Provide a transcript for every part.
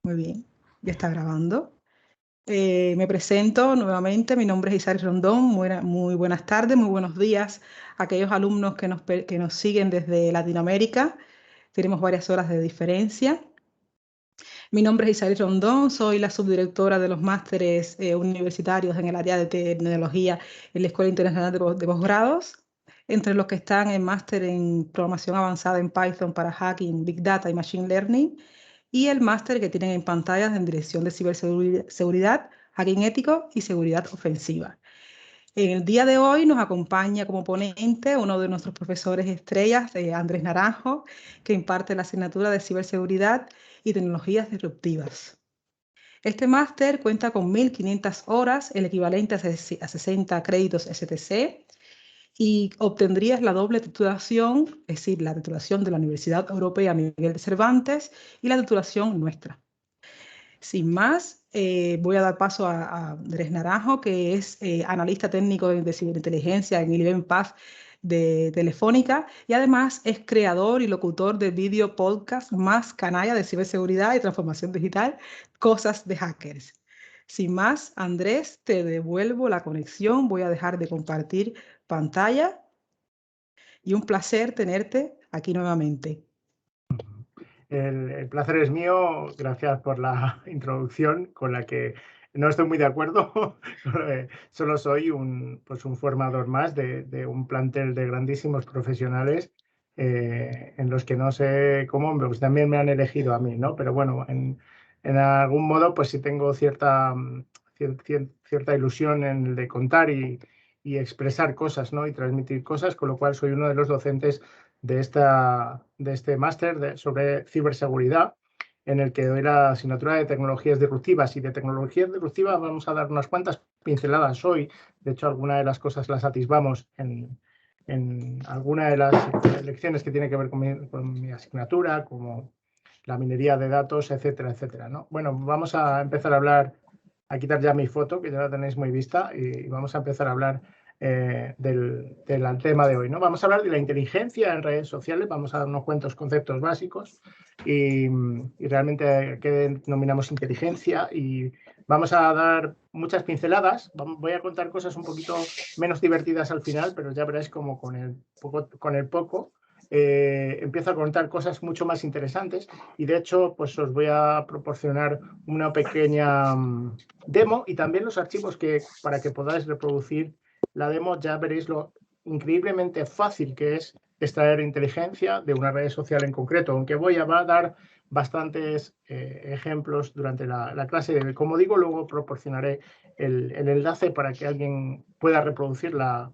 Muy bien, ya está grabando. Me presento nuevamente, mi nombre es Isaris Rondón. Muy buenas tardes, muy buenos días a aquellos alumnos que nos siguen desde Latinoamérica. Tenemos varias horas de diferencia. Mi nombre es Isaris Rondón, soy la subdirectora de los másteres universitarios en el área de tecnología en la Escuela Internacional de Posgrados, entre los que están el máster en programación avanzada en Python para Hacking, Big Data y Machine Learning, y el máster que tienen en pantallas en dirección de ciberseguridad, hacking ético y seguridad ofensiva. En el día de hoy nos acompaña como ponente uno de nuestros profesores estrellas, Andrés Naranjo, que imparte la asignatura de ciberseguridad y tecnologías disruptivas. Este máster cuenta con 1.500 horas, el equivalente a 60 créditos STC, y obtendrías la doble titulación, es decir, la titulación de la Universidad Europea Miguel de Cervantes y la titulación nuestra. Sin más, voy a dar paso a Andrés Naranjo, que es analista técnico de ciberinteligencia en el Paz de Telefónica, y además es creador y locutor del video podcast más canalla de ciberseguridad y transformación digital, Cosas de Hackers. Sin más, Andrés, te devuelvo la conexión. Voy a dejar de compartir pantalla y un placer tenerte aquí nuevamente. El placer es mío, gracias por la introducción con la que no estoy muy de acuerdo. Solo soy un formador más de un plantel de grandísimos profesionales en los que no sé cómo, pues también me han elegido a mí, ¿no? Pero bueno, en algún modo pues sí tengo cierta ilusión en el de contar y expresar cosas, ¿no? Y transmitir cosas, con lo cual soy uno de los docentes de este máster sobre ciberseguridad, en el que doy la asignatura de tecnologías disruptivas. Y de tecnologías disruptivas vamos a dar unas cuantas pinceladas hoy. De hecho, algunas de las cosas las atisbamos en alguna de las lecciones que tiene que ver con mi asignatura, como la minería de datos, etcétera, etcétera, ¿no? Bueno, vamos a empezar a hablar, a quitar ya mi foto, que ya la tenéis muy vista, y vamos a empezar a hablar del tema de hoy, ¿no? Vamos a hablar de la inteligencia en redes sociales, vamos a dar unos cuantos conceptos básicos y realmente qué denominamos inteligencia, y vamos a dar muchas pinceladas. Voy a contar cosas un poquito menos divertidas al final, pero ya veréis como con el poco empiezo a contar cosas mucho más interesantes, y de hecho pues os voy a proporcionar una pequeña demo y también los archivos para que podáis reproducir la demo. Ya veréis lo increíblemente fácil que es extraer inteligencia de una red social en concreto, aunque voy a dar bastantes ejemplos durante la clase. Como digo, luego proporcionaré el enlace para que alguien pueda reproducir la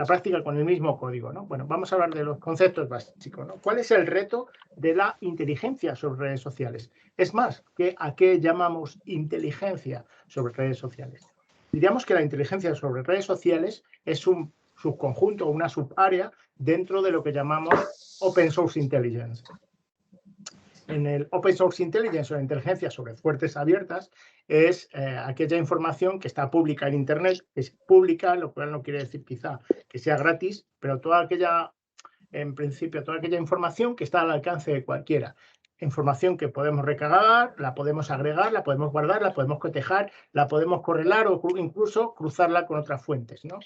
práctica con el mismo código, ¿no? Bueno, vamos a hablar de los conceptos básicos, ¿no? ¿Cuál es el reto de la inteligencia sobre redes sociales? Es más, ¿a qué llamamos inteligencia sobre redes sociales? Diríamos que la inteligencia sobre redes sociales es un subconjunto, una subárea dentro de lo que llamamos Open Source Intelligence. En el Open Source Intelligence, o la inteligencia sobre fuentes abiertas, es aquella información que está pública en Internet. Es pública, lo cual no quiere decir quizá que sea gratis, pero en principio, toda aquella información que está al alcance de cualquiera. Información que podemos recargar, la podemos agregar, la podemos guardar, la podemos cotejar, la podemos correlar o incluso cruzarla con otras fuentes, ¿no?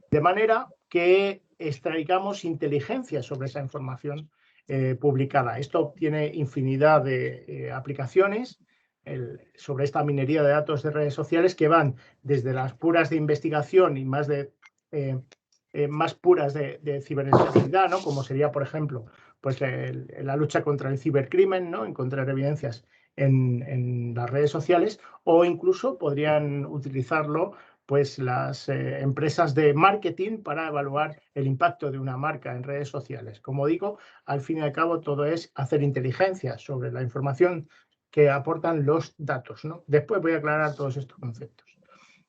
De manera que extraigamos inteligencia sobre esa información publicada. Esto tiene infinidad de aplicaciones sobre esta minería de datos de redes sociales, que van desde las puras de investigación y más puras de ciberseguridad, ¿no? Como sería, por ejemplo, pues la lucha contra el cibercrimen, ¿no? Encontrar evidencias en las redes sociales, o incluso podrían utilizarlo pues las empresas de marketing para evaluar el impacto de una marca en redes sociales. Como digo, al fin y al cabo todo es hacer inteligencia sobre la información que aportan los datos, ¿no? Después voy a aclarar todos estos conceptos.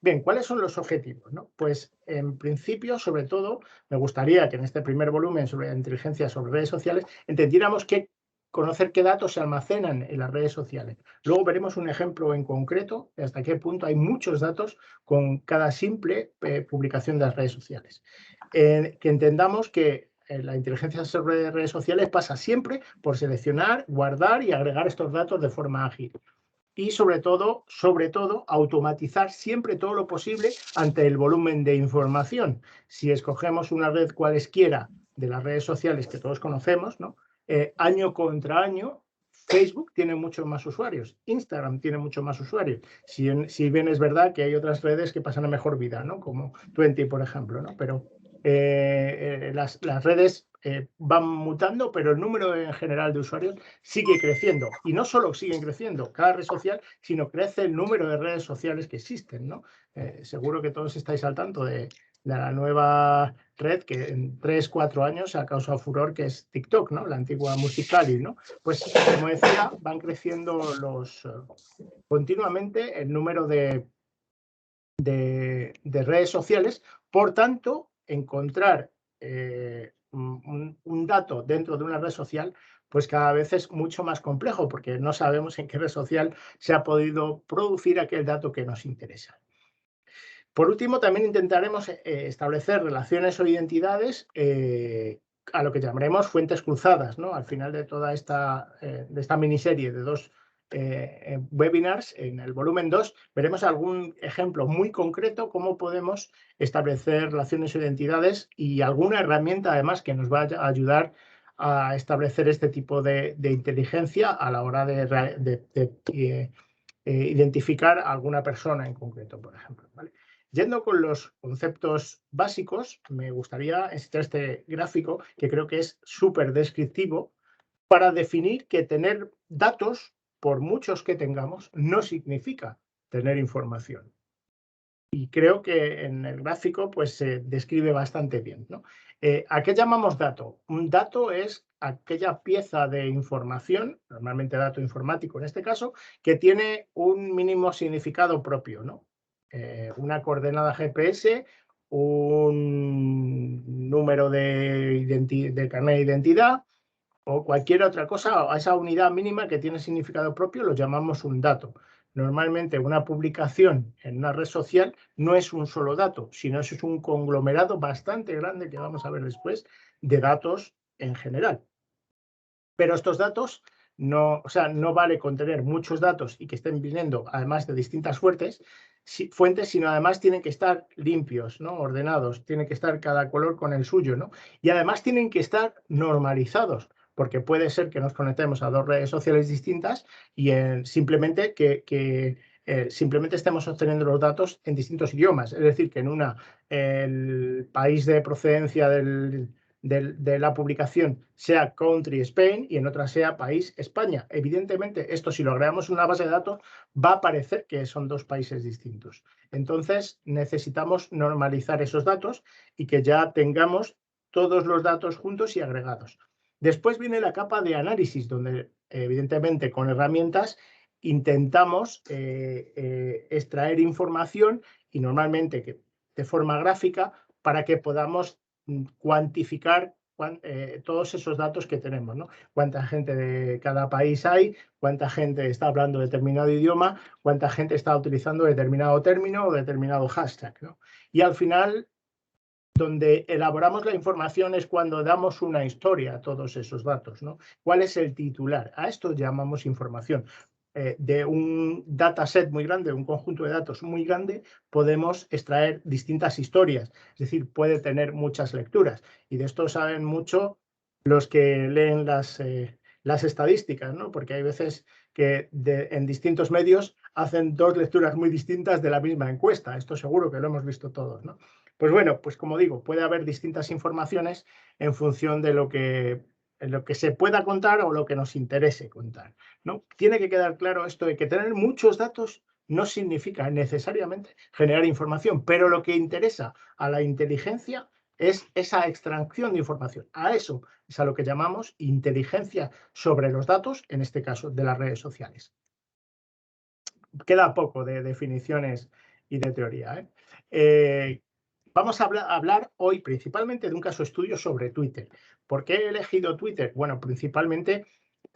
Bien, ¿cuáles son los objetivos, ¿no? Pues en principio, sobre todo, me gustaría que en este primer volumen sobre la inteligencia sobre redes sociales entendiéramos conocer qué datos se almacenan en las redes sociales. Luego veremos un ejemplo en concreto de hasta qué punto hay muchos datos con cada simple publicación de las redes sociales. Que entendamos que la inteligencia sobre redes sociales pasa siempre por seleccionar, guardar y agregar estos datos de forma ágil. Y sobre todo, automatizar siempre todo lo posible ante el volumen de información. Si escogemos una red cualesquiera de las redes sociales que todos conocemos, ¿no? Año contra año, Facebook tiene muchos más usuarios, Instagram tiene muchos más usuarios. Si bien es verdad que hay otras redes que pasan a mejor vida, ¿no? Como Twenty, por ejemplo, ¿no? Pero las redes van mutando, pero el número en general de usuarios sigue creciendo. Y no solo siguen creciendo cada red social, sino crece el número de redes sociales que existen, ¿no? Seguro que todos estáis al tanto de la nueva red que en 3-4 años ha causado furor, que es TikTok, ¿no? La antigua Musical.ly, ¿no? Pues, como decía, van creciendo continuamente el número de redes sociales. Por tanto, encontrar un dato dentro de una red social, pues cada vez es mucho más complejo, porque no sabemos en qué red social se ha podido producir aquel dato que nos interesa. Por último, también intentaremos establecer relaciones o identidades a lo que llamaremos fuentes cruzadas, ¿no? Al final de toda esta miniserie de 2 webinars, en el volumen 2, veremos algún ejemplo muy concreto cómo podemos establecer relaciones o identidades y alguna herramienta además que nos va a ayudar a establecer este tipo de inteligencia a la hora de identificar a alguna persona en concreto, por ejemplo, ¿vale? Yendo con los conceptos básicos, me gustaría enseñar este gráfico que creo que es súper descriptivo para definir que tener datos, por muchos que tengamos, no significa tener información. Y creo que en el gráfico pues se describe bastante bien, ¿no? ¿A qué llamamos dato? Un dato es aquella pieza de información, normalmente dato informático en este caso, que tiene un mínimo significado propio, ¿no? Una coordenada GPS, un número de carnet de identidad o cualquier otra cosa, a esa unidad mínima que tiene significado propio lo llamamos un dato. Normalmente una publicación en una red social no es un solo dato, sino es un conglomerado bastante grande, que vamos a ver después, de datos en general. Pero estos datos no vale con tener muchos datos y que estén viniendo además de distintas fuentes, sino además tienen que estar limpios, ¿no? Ordenados, tiene que estar cada color con el suyo, ¿no? Y además tienen que estar normalizados, porque puede ser que nos conectemos a 2 redes sociales distintas y simplemente simplemente estemos obteniendo los datos en distintos idiomas. Es decir, que en una el país de procedencia de la publicación sea country Spain y en otra sea país España. Evidentemente, esto si lo agregamos en una base de datos va a parecer que son 2 países distintos. Entonces, necesitamos normalizar esos datos y que ya tengamos todos los datos juntos y agregados. Después viene la capa de análisis, donde evidentemente con herramientas intentamos extraer información y normalmente de forma gráfica para que podamos cuantificar todos esos datos que tenemos, ¿no? Cuánta gente de cada país hay, cuánta gente está hablando determinado idioma, cuánta gente está utilizando determinado término o determinado hashtag, ¿no? Y al final, donde elaboramos la información es cuando damos una historia a todos esos datos, ¿no? ¿Cuál es el titular? A esto llamamos información. De un dataset muy grande, un conjunto de datos muy grande, podemos extraer distintas historias, es decir, puede tener muchas lecturas. Y de esto saben mucho los que leen las estadísticas, ¿no? Porque hay veces que en distintos medios hacen 2 lecturas muy distintas de la misma encuesta. Esto seguro que lo hemos visto todos, ¿no? Pues bueno, pues como digo, puede haber distintas informaciones en función de lo que se pueda contar o lo que nos interese contar, ¿no? Tiene que quedar claro esto de que tener muchos datos no significa necesariamente generar información, pero lo que interesa a la inteligencia es esa extracción de información. A eso es a lo que llamamos inteligencia sobre los datos, en este caso de las redes sociales. Queda poco de definiciones y de teoría, Vamos a hablar hoy principalmente de un caso estudio sobre Twitter. ¿Por qué he elegido Twitter? Bueno, principalmente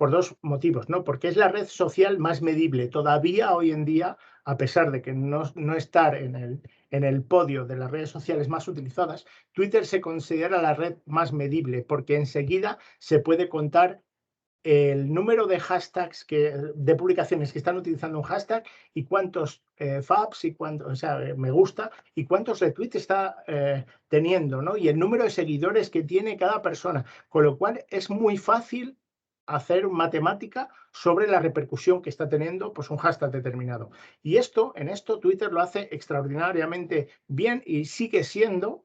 por dos motivos, ¿no? Porque es la red social más medible. Todavía hoy en día, a pesar de que no estar en el podio de las redes sociales más utilizadas, Twitter se considera la red más medible porque enseguida se puede contar el número de hashtags de publicaciones que están utilizando un hashtag y cuántos faps y cuántos, o sea, me gusta y cuántos retweets está teniendo, ¿no? Y el número de seguidores que tiene cada persona, con lo cual es muy fácil hacer matemática sobre la repercusión que está teniendo pues un hashtag determinado. Y en esto Twitter lo hace extraordinariamente bien y sigue siendo,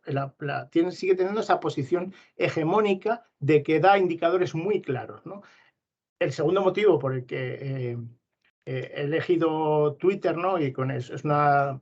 sigue teniendo esa posición hegemónica de que da indicadores muy claros, ¿no? El segundo motivo por el que he elegido Twitter, ¿no? Y con eso es una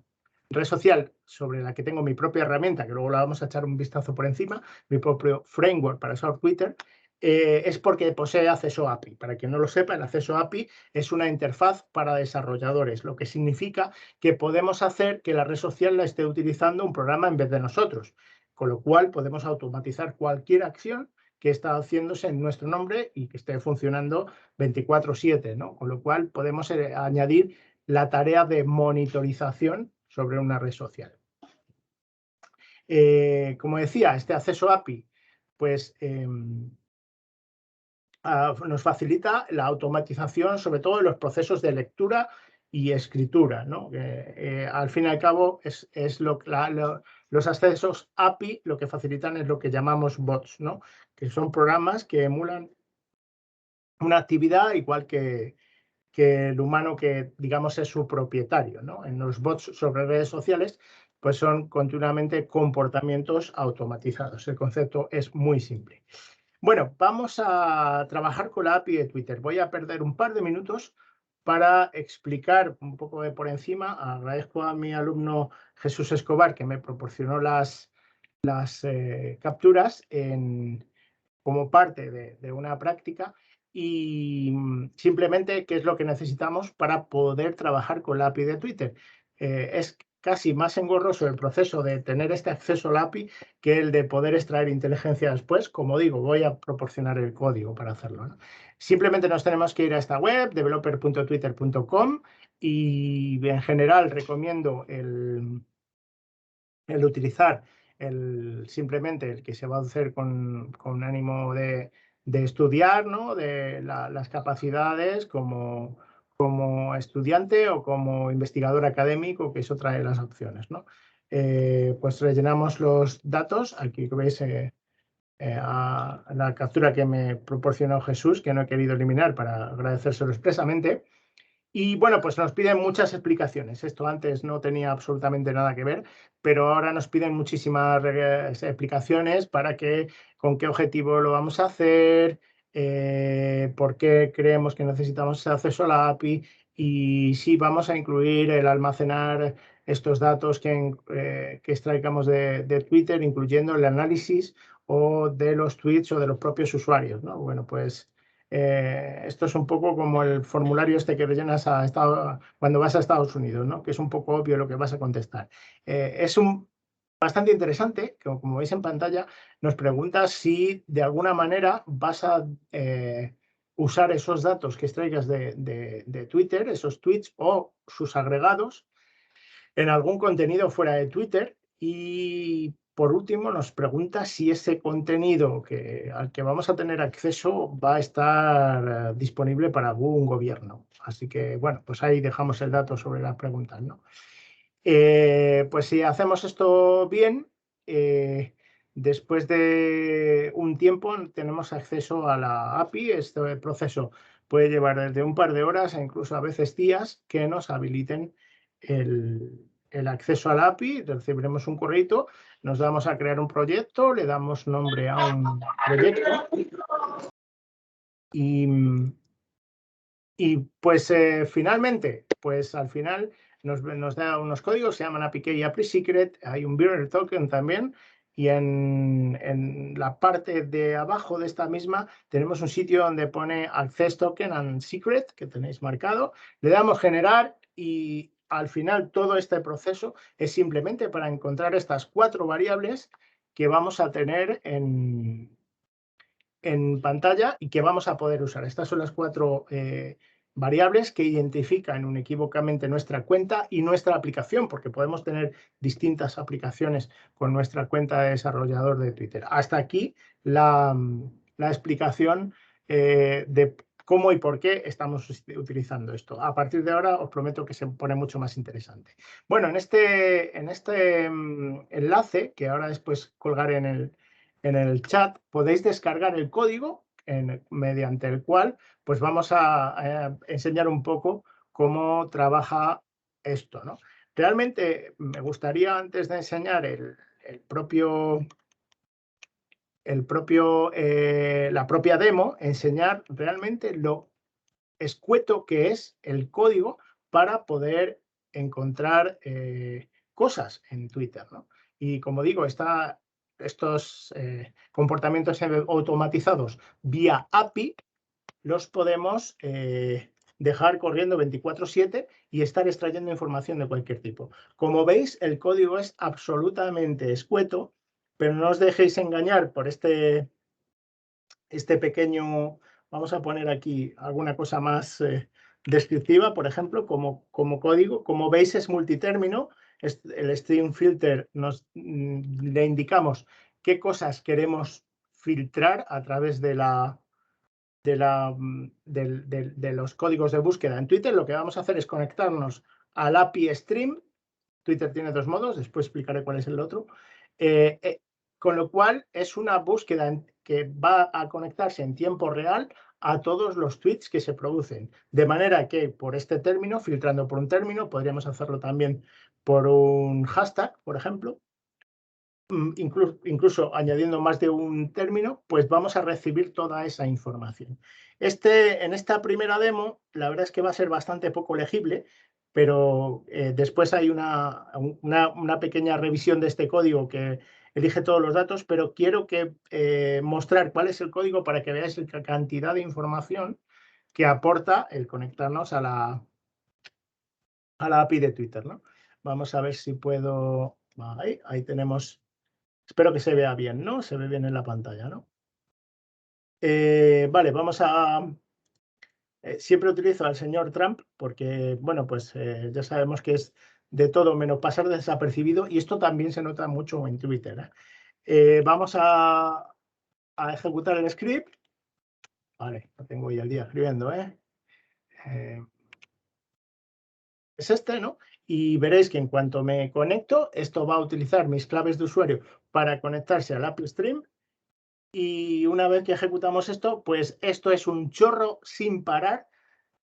red social sobre la que tengo mi propia herramienta, que luego la vamos a echar un vistazo por encima, mi propio framework para usar Twitter, es porque posee acceso API. Para quien no lo sepa, el acceso API es una interfaz para desarrolladores, lo que significa que podemos hacer que la red social la esté utilizando un programa en vez de nosotros, con lo cual podemos automatizar cualquier acción que está haciéndose en nuestro nombre y que esté funcionando 24/7, ¿no? Con lo cual podemos añadir la tarea de monitorización sobre una red social. Como decía, este acceso API pues, nos facilita la automatización, sobre todo en los procesos de lectura y escritura, ¿no? Al fin y al cabo, los accesos API lo que facilitan es lo que llamamos bots, ¿no? Que son programas que emulan una actividad igual que el humano que, digamos, es su propietario, ¿no? En los bots sobre redes sociales, pues son continuamente comportamientos automatizados. El concepto es muy simple. Bueno, vamos a trabajar con la API de Twitter. Voy a perder un par de minutos para explicar un poco de por encima. Agradezco a mi alumno Jesús Escobar que me proporcionó las capturas como parte de una práctica y simplemente qué es lo que necesitamos para poder trabajar con la API de Twitter. Es casi más engorroso el proceso de tener este acceso a la API que el de poder extraer inteligencia después. Como digo, voy a proporcionar el código para hacerlo, ¿no? Simplemente nos tenemos que ir a esta web, developer.twitter.com, y en general recomiendo el utilizar simplemente el que se va a hacer con ánimo de estudiar, ¿no? De las capacidades como estudiante o como investigador académico, que es otra de las opciones, ¿no? Pues rellenamos los datos. Aquí veis a la captura que me proporcionó Jesús, que no he querido eliminar para agradecérselo expresamente. Y bueno, pues nos piden muchas explicaciones. Esto antes no tenía absolutamente nada que ver, pero ahora nos piden muchísimas explicaciones para con qué objetivo lo vamos a hacer, por qué creemos que necesitamos ese acceso a la API y si vamos a incluir el almacenar estos datos que extraigamos de Twitter, incluyendo el análisis o de los tweets o de los propios usuarios, ¿no? Bueno, pues esto es un poco como el formulario este que rellenas cuando vas a Estados Unidos, ¿no? Que es un poco obvio lo que vas a contestar. Es bastante interesante, que como veis en pantalla, nos pregunta si de alguna manera vas a usar esos datos que extraigas de Twitter, esos tweets o sus agregados, en algún contenido fuera de Twitter. Y por último nos pregunta si ese contenido al que vamos a tener acceso va a estar disponible para algún gobierno. Así que, bueno, pues ahí dejamos el dato sobre las preguntas, ¿no? Pues si hacemos esto bien, después de un tiempo tenemos acceso a la API. Este proceso puede llevar desde un par de horas e incluso a veces días que nos habiliten el acceso a la API. Recibiremos un correo, nos vamos a crear un proyecto, le damos nombre a un proyecto y pues finalmente, pues al final nos da unos códigos, se llaman API Key y API Secret. Hay un bearer token también, y en la parte de abajo de esta misma tenemos un sitio donde pone Access Token and Secret, que tenéis marcado. Le damos generar y al final todo este proceso es simplemente para encontrar estas 4 variables que vamos a tener en en pantalla y que vamos a poder usar. Estas son las 4 variables que identifican inequívocamente nuestra cuenta y nuestra aplicación, porque podemos tener distintas aplicaciones con nuestra cuenta de desarrollador de Twitter. Hasta aquí la explicación de cómo y por qué estamos utilizando esto. A partir de ahora os prometo que se pone mucho más interesante. Bueno, en este enlace, que ahora después colgaré en el chat, podéis descargar el código mediante el cual pues vamos a enseñar un poco cómo trabaja esto, ¿no? Realmente me gustaría, antes de enseñar la propia demo, enseñar realmente lo escueto que es el código para poder encontrar cosas en Twitter, ¿no? Y como digo, estos comportamientos automatizados vía API los podemos dejar corriendo 24/7 y estar extrayendo información de cualquier tipo. Como veis, el código es absolutamente escueto, pero no os dejéis engañar por este pequeño. Vamos a poner aquí alguna cosa más descriptiva, por ejemplo, como código. Como veis, es multitérmino. El stream filter le indicamos qué cosas queremos filtrar a través de los códigos de búsqueda en Twitter. Lo que vamos a hacer es conectarnos al API Stream. Twitter tiene 2 modos, después explicaré cuál es el otro. Con lo cual es una búsqueda que va a conectarse en tiempo real a todos los tweets que se producen. De manera que por este término, filtrando por un término, podríamos hacerlo también por un hashtag, por ejemplo. Incluso añadiendo más de un término, pues vamos a recibir toda esa información. En esta primera demo, la verdad es que va a ser bastante poco legible, pero después hay una pequeña revisión de este código que elige todos los datos, pero quiero mostrar cuál es el código para que veáis la cantidad de información que aporta el conectarnos a la API de Twitter, ¿no? Vamos a ver si puedo. Ahí tenemos. Espero que se vea bien, ¿no? Se ve bien en la pantalla, ¿no? Vale, vamos a. Siempre utilizo al señor Trump porque, bueno, pues ya sabemos que es de todo menos pasar desapercibido y esto también se nota mucho en Twitter. Vamos a ejecutar el script. Vale, lo tengo hoy al día escribiendo, es este, ¿no? Y veréis que en cuanto me conecto, esto va a utilizar mis claves de usuario para conectarse al API Stream. Y una vez que ejecutamos esto, pues esto es un chorro sin parar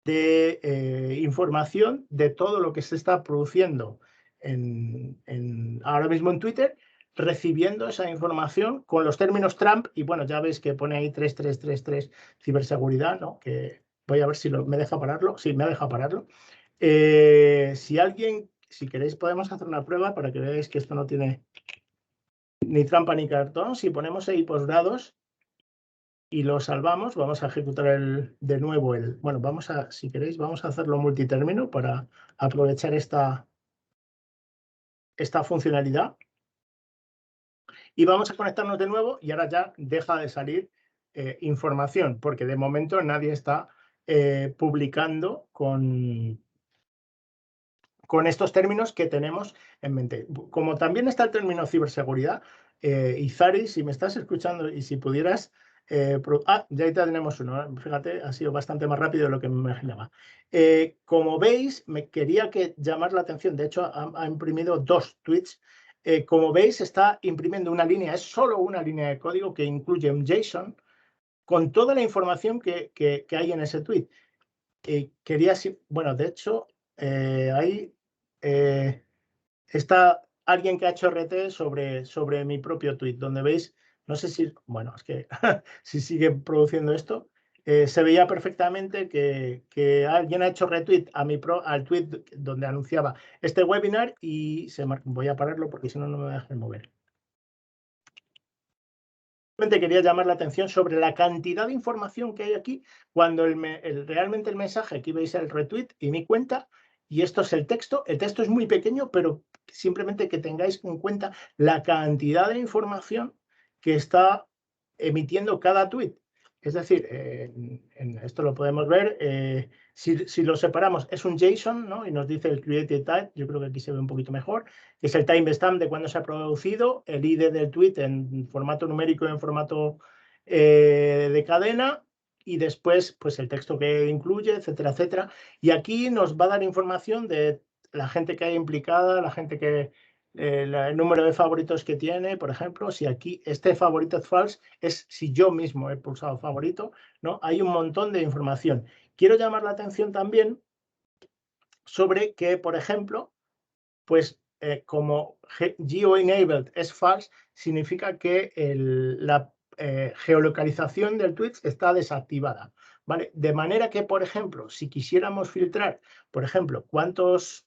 de información de todo lo que se está produciendo ahora mismo en Twitter, recibiendo esa información con los términos Trump. Y bueno, ya veis que pone ahí 3333 ciberseguridad, ¿no? Que voy a ver si me deja pararlo. Sí, me deja pararlo. Si queréis, podemos hacer una prueba para que veáis que esto no tiene ni trampa ni cartón. Si ponemos ahí posgrados y lo salvamos, vamos a ejecutar de nuevo bueno, si queréis, vamos a hacerlo multitérmino para aprovechar esta funcionalidad. Y vamos a conectarnos de nuevo y ahora ya deja de salir información, porque de momento nadie está publicando con estos términos que tenemos en mente. Como también está el término ciberseguridad, Izari, si me estás escuchando y si pudieras. Ya tenemos uno, fíjate, ha sido bastante más rápido de lo que me imaginaba. Como veis, me quería llamar la atención, de hecho ha imprimido 2 tweets. Como veis, está imprimiendo una línea, es solo una línea de código que incluye un JSON con toda la información que hay en ese tweet. Bueno, de hecho, ahí está alguien que ha hecho RT sobre mi propio tweet, donde veis, no sé si, bueno, es que si sigue produciendo esto, se veía perfectamente que alguien ha hecho retweet al tweet donde anunciaba este webinar y voy a pararlo porque si no, no me voy a dejar mover. Quería llamar la atención sobre la cantidad de información que hay aquí cuando realmente el mensaje, aquí veis el retweet y mi cuenta, y esto es el texto. El texto es muy pequeño, pero simplemente que tengáis en cuenta la cantidad de información que está emitiendo cada tweet. Es decir, esto lo podemos ver, si lo separamos, es un JSON, ¿no? Y nos dice el created type, yo creo que aquí se ve un poquito mejor, que es el timestamp de cuando se ha producido, el ID del tweet en formato numérico y en formato de cadena, y después pues el texto que incluye, etcétera, etcétera. Y aquí nos va a dar información de la gente que hay implicada, la gente que el número de favoritos que tiene, por ejemplo, si aquí este favorito false es si yo mismo he pulsado favorito, ¿no? Hay un montón de información. Quiero llamar la atención también sobre que, por ejemplo, pues como geo-enabled es false, significa que la geolocalización del tweet está desactivada, ¿vale? De manera que, por ejemplo, si quisiéramos filtrar, por ejemplo, cuántos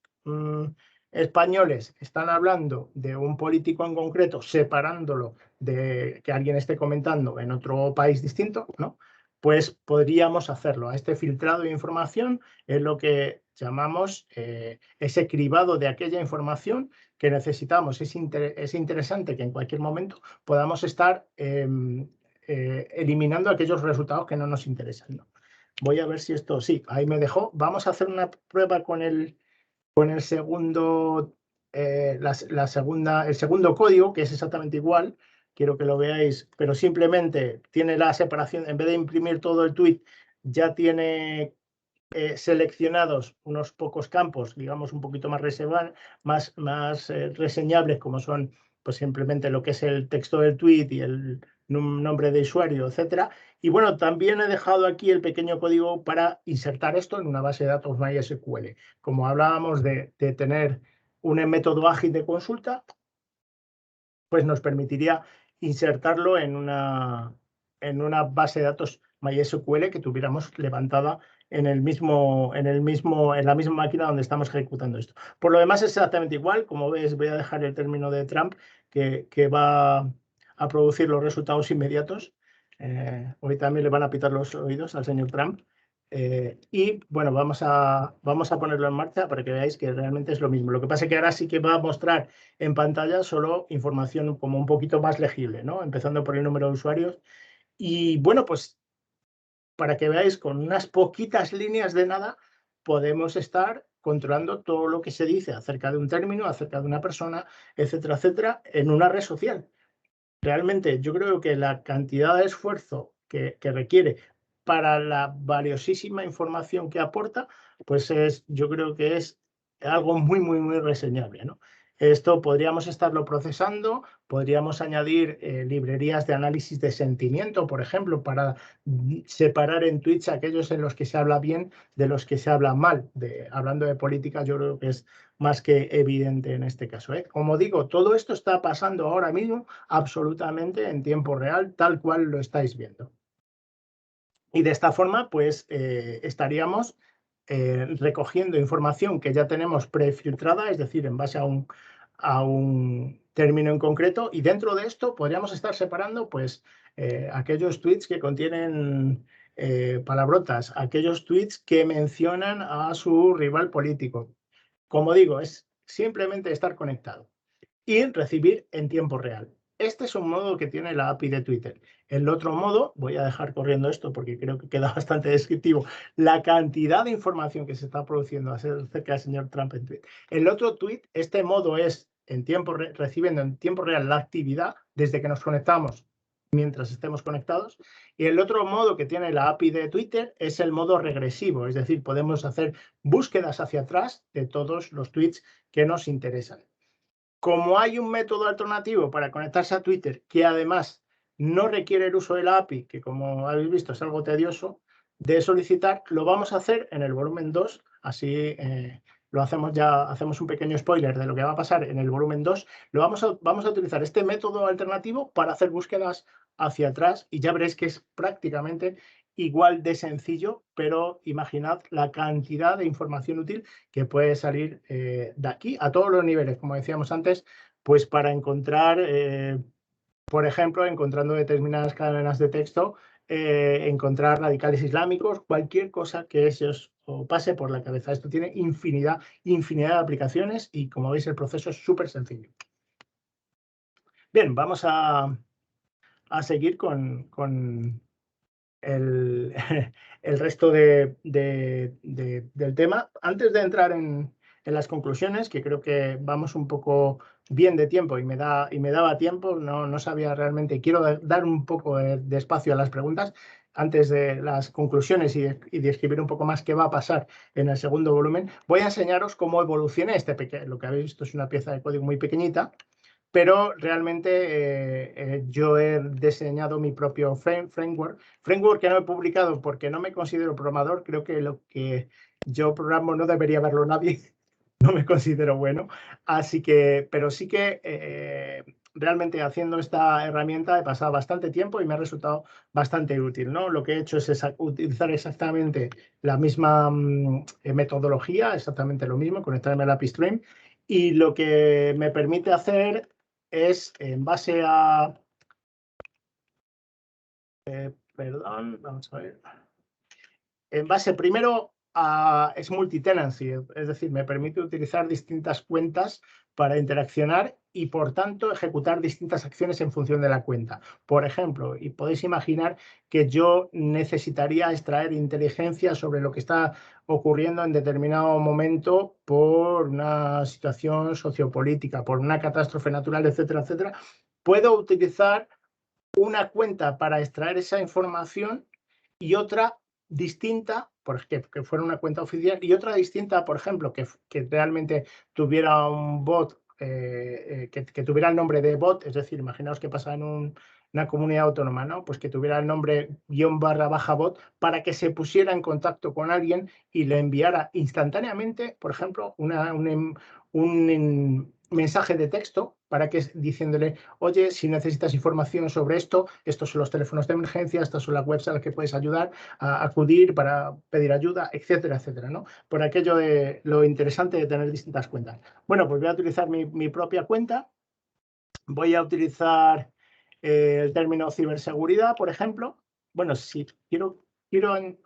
españoles están hablando de un político en concreto, separándolo de que alguien esté comentando en otro país distinto, ¿no? Pues podríamos hacerlo. A este filtrado de información es lo que llamamos ese cribado de aquella información que necesitamos. Es interesante que en cualquier momento podamos estar eliminando aquellos resultados que no nos interesan, ¿no? Voy a ver si esto, sí, ahí me dejó. Vamos a hacer una prueba con el segundo, el segundo código, que es exactamente igual. Quiero que lo veáis, pero simplemente tiene la separación, en vez de imprimir todo el tweet, ya tiene seleccionados unos pocos campos, digamos, un poquito más reseñables, como son pues simplemente lo que es el texto del tweet y el nombre de usuario, etcétera. Y bueno, también he dejado aquí el pequeño código para insertar esto en una base de datos MySQL. Como hablábamos de tener un método ágil de consulta, pues nos permitiría insertarlo en una base de datos MySQL que tuviéramos levantada en la misma máquina donde estamos ejecutando esto. Por lo demás es exactamente igual. Como ves, voy a dejar el término de Trump que va a producir los resultados inmediatos. Hoy también le van a pitar los oídos al señor Trump. Y bueno, vamos a ponerlo en marcha para que veáis que realmente es lo mismo. Lo que pasa es que ahora sí que va a mostrar en pantalla solo información como un poquito más legible, ¿no? Empezando por el número de usuarios. Y bueno, pues para que veáis, con unas poquitas líneas de nada podemos estar controlando todo lo que se dice acerca de un término, acerca de una persona, etcétera, etcétera, en una red social. Realmente yo creo que la cantidad de esfuerzo que requiere para la valiosísima información que aporta, pues yo creo que es algo muy, muy, muy reseñable, ¿no? Esto podríamos estarlo procesando, podríamos añadir librerías de análisis de sentimiento, por ejemplo, para separar en tweets aquellos en los que se habla bien de los que se habla mal. Hablando de política, yo creo que es más que evidente en este caso, ¿eh? Como digo, todo esto está pasando ahora mismo absolutamente en tiempo real, tal cual lo estáis viendo. Y de esta forma, pues estaríamos recogiendo información que ya tenemos prefiltrada, es decir, en base a un término en concreto, y dentro de esto podríamos estar separando pues aquellos tweets que contienen palabrotas, aquellos tweets que mencionan a su rival político. Como digo, es simplemente estar conectado y recibir en tiempo real. Este es un modo que tiene la API de Twitter. El otro modo, voy a dejar corriendo esto porque creo que queda bastante descriptivo, la cantidad de información que se está produciendo acerca del señor Trump en Twitter. El otro tweet, este modo es recibiendo en tiempo real la actividad desde que nos conectamos mientras estemos conectados. Y el otro modo que tiene la API de Twitter es el modo regresivo, es decir, podemos hacer búsquedas hacia atrás de todos los tweets que nos interesan. Como hay un método alternativo para conectarse a Twitter que además no requiere el uso de la API, que como habéis visto es algo tedioso de solicitar, lo vamos a hacer en el volumen 2, así lo hacemos ya, hacemos un pequeño spoiler de lo que va a pasar en el volumen 2. Vamos a utilizar este método alternativo para hacer búsquedas hacia atrás y ya veréis que es prácticamente igual de sencillo, pero imaginad la cantidad de información útil que puede salir de aquí a todos los niveles, como decíamos antes, pues para encontrar, por ejemplo, encontrando determinadas cadenas de texto, encontrar radicales islámicos, cualquier cosa que se os pase por la cabeza. Esto tiene infinidad de aplicaciones y, como veis, el proceso es súper sencillo. Bien, vamos a a seguir con el, el resto del tema. Antes de entrar en las conclusiones, que creo que vamos un poco bien de tiempo y me daba tiempo, no sabía realmente, quiero dar un poco de espacio a las preguntas antes de las conclusiones y de escribir un poco más qué va a pasar en el segundo volumen. Voy a enseñaros cómo evoluciona lo que habéis visto es una pieza de código muy pequeñita, pero realmente yo he diseñado mi propio framework que no he publicado porque no me considero programador. Creo que lo que yo programo no debería verlo nadie, no me considero bueno, así que, pero sí que realmente haciendo esta herramienta he pasado bastante tiempo y me ha resultado bastante útil, ¿no? Lo que he hecho es utilizar exactamente la misma metodología, exactamente lo mismo, conectarme al API Stream, y lo que me permite hacer es en base a... perdón, vamos a ver. En base primero a... es multitenancy, es decir, me permite utilizar distintas cuentas para interaccionar y, por tanto, ejecutar distintas acciones en función de la cuenta. Por ejemplo, y podéis imaginar que yo necesitaría extraer inteligencia sobre lo que está ocurriendo en determinado momento por una situación sociopolítica, por una catástrofe natural, etcétera, etcétera. Puedo utilizar una cuenta para extraer esa información y otra distinta, que fuera una cuenta oficial, y otra distinta, por ejemplo, que realmente tuviera un bot, que tuviera el nombre de bot, es decir, imaginaos que pasa en una comunidad autónoma, ¿no? Pues que tuviera el nombre _bot para que se pusiera en contacto con alguien y le enviara instantáneamente, por ejemplo, un mensaje de texto para que diciéndole, oye, si necesitas información sobre esto, estos son los teléfonos de emergencia, estas son las webs a las que puedes ayudar a acudir para pedir ayuda, etcétera, etcétera, ¿no? Por aquello de lo interesante de tener distintas cuentas. Bueno, pues voy a utilizar mi propia cuenta. Voy a utilizar el término ciberseguridad, por ejemplo. Bueno, si quiero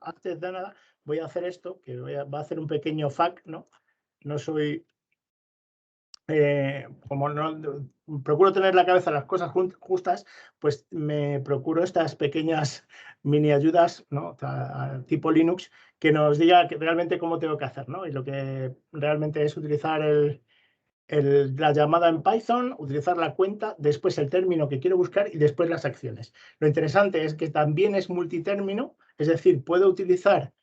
antes de nada, voy a hacer esto, que va a hacer un pequeño FAQ, ¿no? No soy... como no procuro tener la cabeza las cosas justas, pues me procuro estas pequeñas mini ayudas, ¿no? Tipo Linux, que nos diga realmente cómo tengo que hacer, ¿no? Y lo que realmente es utilizar la llamada en Python, utilizar la cuenta, después el término que quiero buscar y después las acciones. Lo interesante es que también es multitérmino, es decir, puedo utilizar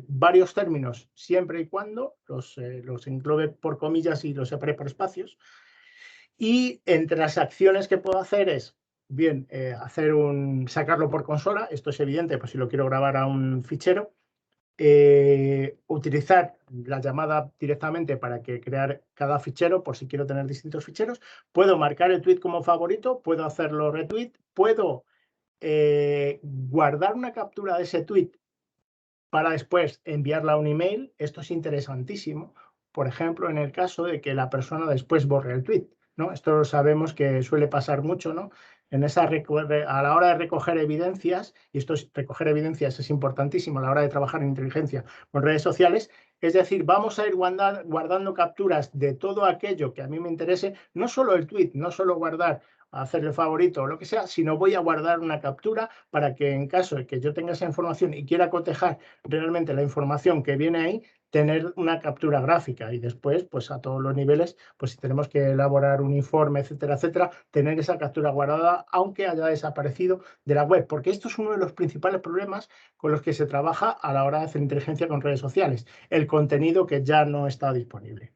varios términos siempre y cuando los englobe por comillas y los separe por espacios. Y entre las acciones que puedo hacer es, bien, sacarlo por consola, esto es evidente, pues si lo quiero grabar a un fichero, utilizar la llamada directamente para crear cada fichero por si quiero tener distintos ficheros. Puedo marcar el tweet como favorito, puedo hacerlo retweet, puedo guardar una captura de ese tweet para después enviarla a un email. Esto es interesantísimo, por ejemplo, en el caso de que la persona después borre el tweet, ¿no? Esto sabemos que suele pasar mucho, ¿no? A la hora de recoger evidencias, y recoger evidencias es importantísimo a la hora de trabajar en inteligencia con redes sociales, es decir, vamos a ir guardando capturas de todo aquello que a mí me interese, no solo el tweet, no solo guardar, hacer el favorito o lo que sea, sino voy a guardar una captura para que en caso de que yo tenga esa información y quiera cotejar realmente la información que viene ahí, tener una captura gráfica y después, pues a todos los niveles, pues si tenemos que elaborar un informe, etcétera, etcétera, tener esa captura guardada, aunque haya desaparecido de la web, porque esto es uno de los principales problemas con los que se trabaja a la hora de hacer inteligencia con redes sociales, el contenido que ya no está disponible.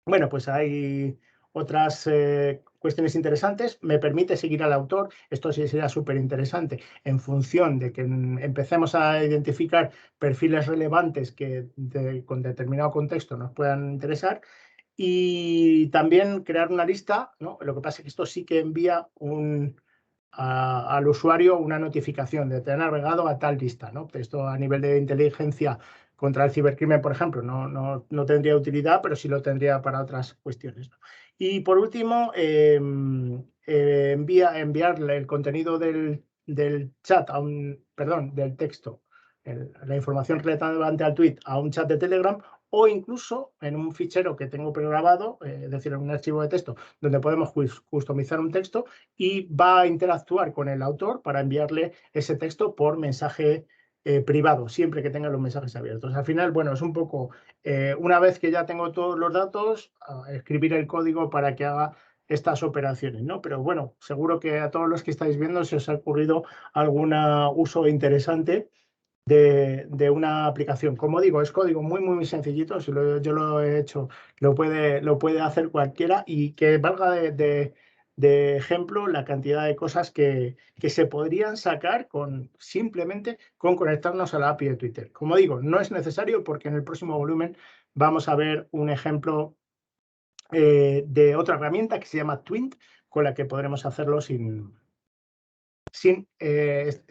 Bueno, pues hay otras cuestiones interesantes. Me permite seguir al autor. Esto sí sería súper interesante en función de que empecemos a identificar perfiles relevantes que con determinado contexto nos puedan interesar. Y también crear una lista, ¿no? Lo que pasa es que esto sí que envía al usuario una notificación de tener navegado a tal lista, ¿no? Esto a nivel de inteligencia contra el cibercrimen, por ejemplo, no tendría utilidad, pero sí lo tendría para otras cuestiones, ¿no? Y por último, enviarle el contenido del chat del texto, la información relevante al tweet a un chat de Telegram o incluso en un fichero que tengo pregrabado, es decir, en un archivo de texto donde podemos customizar un texto y va a interactuar con el autor para enviarle ese texto por mensaje privado, siempre que tenga los mensajes abiertos. Al final, bueno, es un poco, una vez que ya tengo todos los datos, escribir el código para que haga estas operaciones, ¿no? Pero bueno, seguro que a todos los que estáis viendo se os ha ocurrido algún uso interesante de una aplicación. Como digo, es código muy sencillito. Si yo lo he hecho, lo puede hacer cualquiera, y que valga de ejemplo la cantidad de cosas que se podrían sacar simplemente con conectarnos a la API de Twitter. Como digo, no es necesario, porque en el próximo volumen vamos a ver un ejemplo de otra herramienta que se llama Twint, con la que podremos hacerlo sin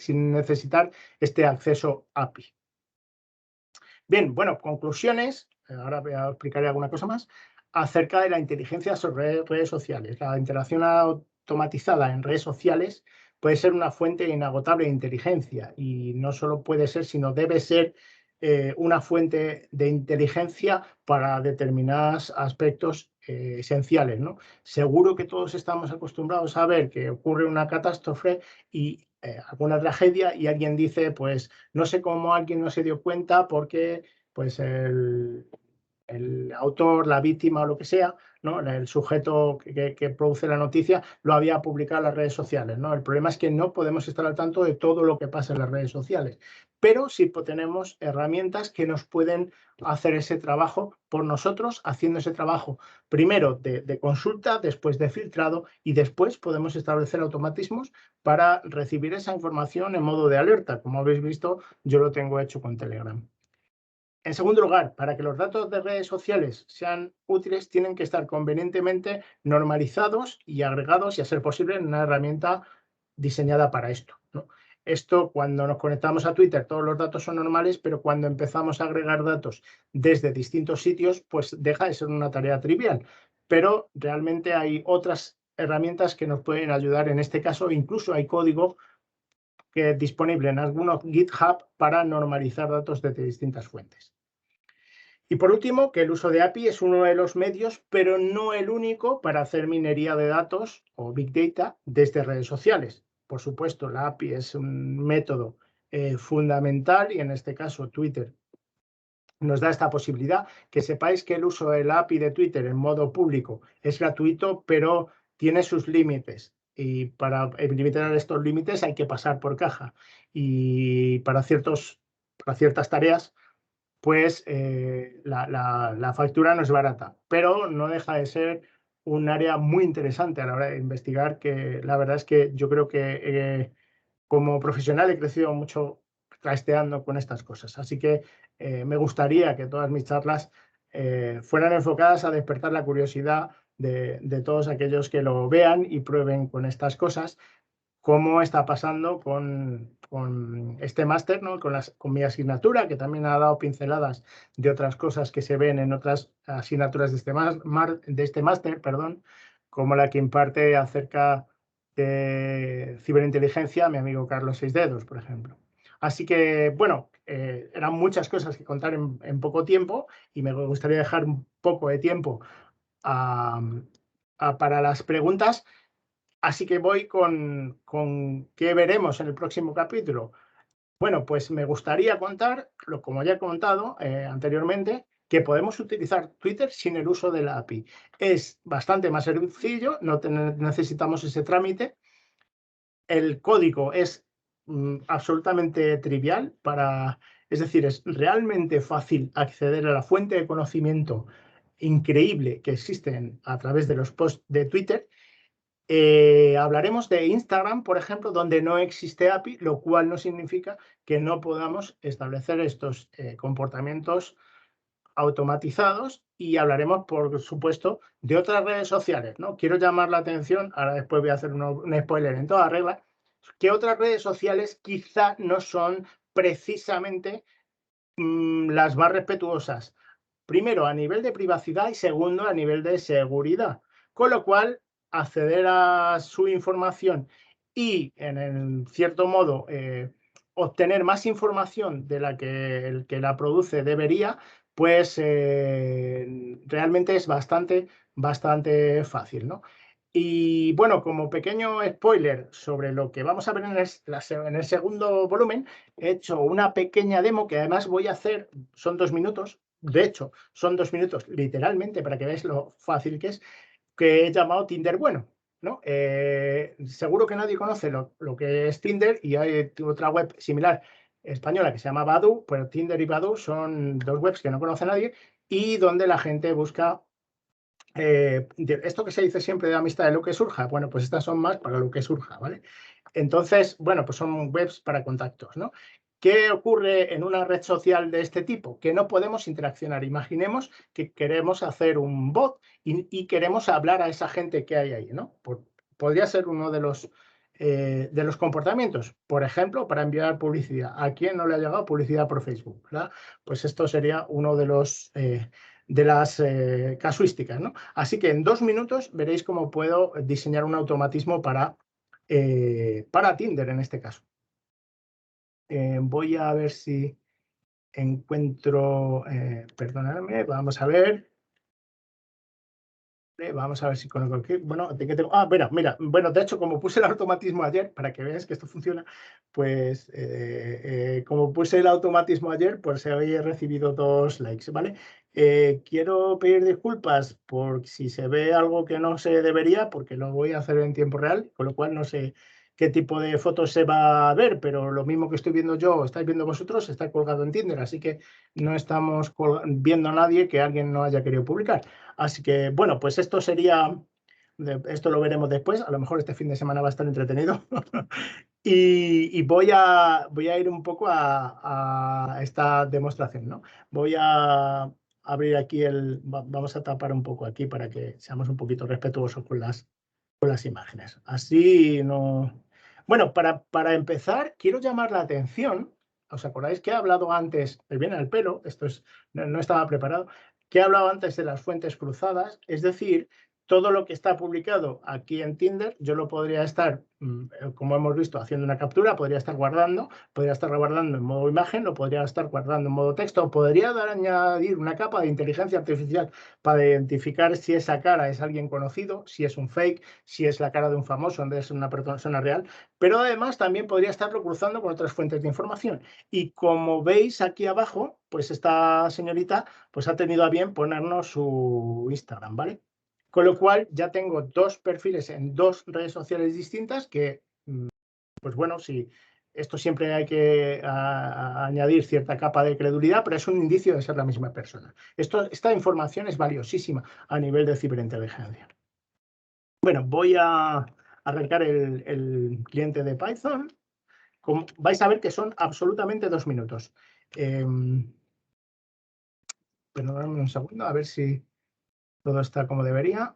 necesitar este acceso API. Bien, bueno, conclusiones. Ahora voy a explicar alguna cosa más acerca de la inteligencia sobre redes sociales. La interacción automatizada en redes sociales puede ser una fuente inagotable de inteligencia, y no solo puede ser, sino debe ser una fuente de inteligencia para determinados aspectos esenciales, ¿no? Seguro que todos estamos acostumbrados a ver que ocurre una catástrofe y alguna tragedia, y alguien dice, pues no sé cómo alguien no se dio cuenta, porque pues el autor, la víctima o lo que sea, ¿no? El sujeto que produce la noticia lo había publicado en las redes sociales, ¿no? El problema es que no podemos estar al tanto de todo lo que pasa en las redes sociales, pero sí tenemos herramientas que nos pueden hacer ese trabajo por nosotros, haciendo ese trabajo primero de consulta, después de filtrado, y después podemos establecer automatismos para recibir esa información en modo de alerta. Como habéis visto, yo lo tengo hecho con Telegram. En segundo lugar, para que los datos de redes sociales sean útiles, tienen que estar convenientemente normalizados y agregados, y a ser posible, en una herramienta diseñada para esto, ¿no? Esto, cuando nos conectamos a Twitter, todos los datos son normales, pero cuando empezamos a agregar datos desde distintos sitios, pues deja de ser una tarea trivial. Pero realmente hay otras herramientas que nos pueden ayudar en este caso. Incluso hay código que es disponible en algunos GitHub para normalizar datos desde distintas fuentes. Y por último, que el uso de API es uno de los medios, pero no el único, para hacer minería de datos o Big Data desde redes sociales. Por supuesto, la API es un método fundamental, y en este caso Twitter nos da esta posibilidad. Que sepáis que el uso de la API de Twitter en modo público es gratuito, pero tiene sus límites. Y para limitar estos límites hay que pasar por caja. Y para ciertas tareas, pues la factura no es barata, pero no deja de ser un área muy interesante a la hora de investigar, que la verdad es que yo creo que como profesional he crecido mucho trasteando con estas cosas. Así que me gustaría que todas mis charlas fueran enfocadas a despertar la curiosidad de todos aquellos que lo vean y prueben con estas cosas, cómo está pasando con este máster, ¿no? Con mi asignatura, que también ha dado pinceladas de otras cosas que se ven en otras asignaturas de este máster, perdón, como la que imparte acerca de ciberinteligencia mi amigo Carlos Seisdedos, por ejemplo. Así que, bueno, eran muchas cosas que contar en poco tiempo, y me gustaría dejar un poco de tiempo para las preguntas. Así que voy con qué veremos en el próximo capítulo. Bueno, pues me gustaría contar, como ya he contado anteriormente, que podemos utilizar Twitter sin el uso de la API. Es bastante más sencillo, no necesitamos ese trámite. El código es absolutamente trivial, es decir, es realmente fácil acceder a la fuente de conocimiento increíble que existen a través de los posts de Twitter. Hablaremos de Instagram, por ejemplo, donde no existe API, lo cual no significa que no podamos establecer estos comportamientos automatizados. Y hablaremos, por supuesto, de otras redes sociales, ¿no? Quiero llamar la atención, ahora después voy a hacer un spoiler en toda regla, que otras redes sociales quizá no son precisamente las más respetuosas. Primero, a nivel de privacidad, y segundo, a nivel de seguridad. Con lo cual, acceder a su información y, en cierto modo, obtener más información de la que el que la produce debería, pues realmente es bastante fácil, ¿no? Y bueno, como pequeño spoiler sobre lo que vamos a ver en el segundo volumen, he hecho una pequeña demo que además voy a hacer, son 2 minutos, de hecho, son 2 minutos literalmente para que veáis lo fácil que he llamado Tinder Bueno, ¿no? Seguro que nadie conoce lo que es Tinder y hay otra web similar española que se llama Badoo, pero Tinder y Badoo son 2 webs que no conoce nadie y donde la gente busca esto que se dice siempre de amistad de lo que surja, bueno, pues estas son más para lo que surja, ¿vale? Entonces, bueno, pues son webs para contactos, ¿no? ¿Qué ocurre en una red social de este tipo? Que no podemos interaccionar. Imaginemos que queremos hacer un bot y queremos hablar a esa gente que hay ahí, ¿no? Podría ser uno de los comportamientos. Por ejemplo, para enviar publicidad. ¿A quién no le ha llegado publicidad por Facebook? ¿Verdad? Pues esto sería uno de las casuísticas, ¿no? Así que en 2 minutos veréis cómo puedo diseñar un automatismo para Tinder en este caso. Voy a ver si encuentro, perdonadme, vamos a ver. Vamos a ver si conozco aquí. Bueno, ¿de qué tengo? Ah, mira, bueno, de hecho, como puse el automatismo ayer, para que veáis que esto funciona, pues como puse el automatismo ayer, pues hoy he recibido 2 likes, ¿vale? Quiero pedir disculpas por si se ve algo que no se debería, porque lo voy a hacer en tiempo real, con lo cual no sé qué tipo de fotos se va a ver, pero lo mismo que estoy viendo yo, estáis viendo vosotros, está colgado en Tinder, así que no estamos viendo a nadie que alguien no haya querido publicar. Así que, bueno, pues esto lo veremos después, a lo mejor este fin de semana va a estar entretenido. y voy a ir un poco a esta demostración, ¿no? Voy a abrir aquí vamos a tapar un poco aquí para que seamos un poquito respetuosos con las imágenes. Así no... Bueno, para empezar, quiero llamar la atención. ¿Os acordáis que he hablado antes? Me viene al pelo, no estaba preparado. Que he hablado antes de las fuentes cruzadas, es decir, todo lo que está publicado aquí en Tinder, yo lo podría estar, como hemos visto, haciendo una captura, podría estar guardando en modo imagen, lo podría estar guardando en modo texto, podría añadir una capa de inteligencia artificial para identificar si esa cara es alguien conocido, si es un fake, si es la cara de un famoso en vez de ser una persona real, pero además también podría estarlo cruzando con otras fuentes de información. Y como veis aquí abajo, pues esta señorita pues ha tenido a bien ponernos su Instagram, ¿vale? Con lo cual ya tengo 2 perfiles en 2 redes sociales distintas que, pues bueno, sí, esto siempre hay que añadir cierta capa de credulidad, pero es un indicio de ser la misma persona. Esta información es valiosísima a nivel de ciberinteligencia. Bueno, voy a arrancar el cliente de Python. Como vais a ver que son absolutamente 2 minutos. Perdonadme un segundo, a ver si todo está como debería.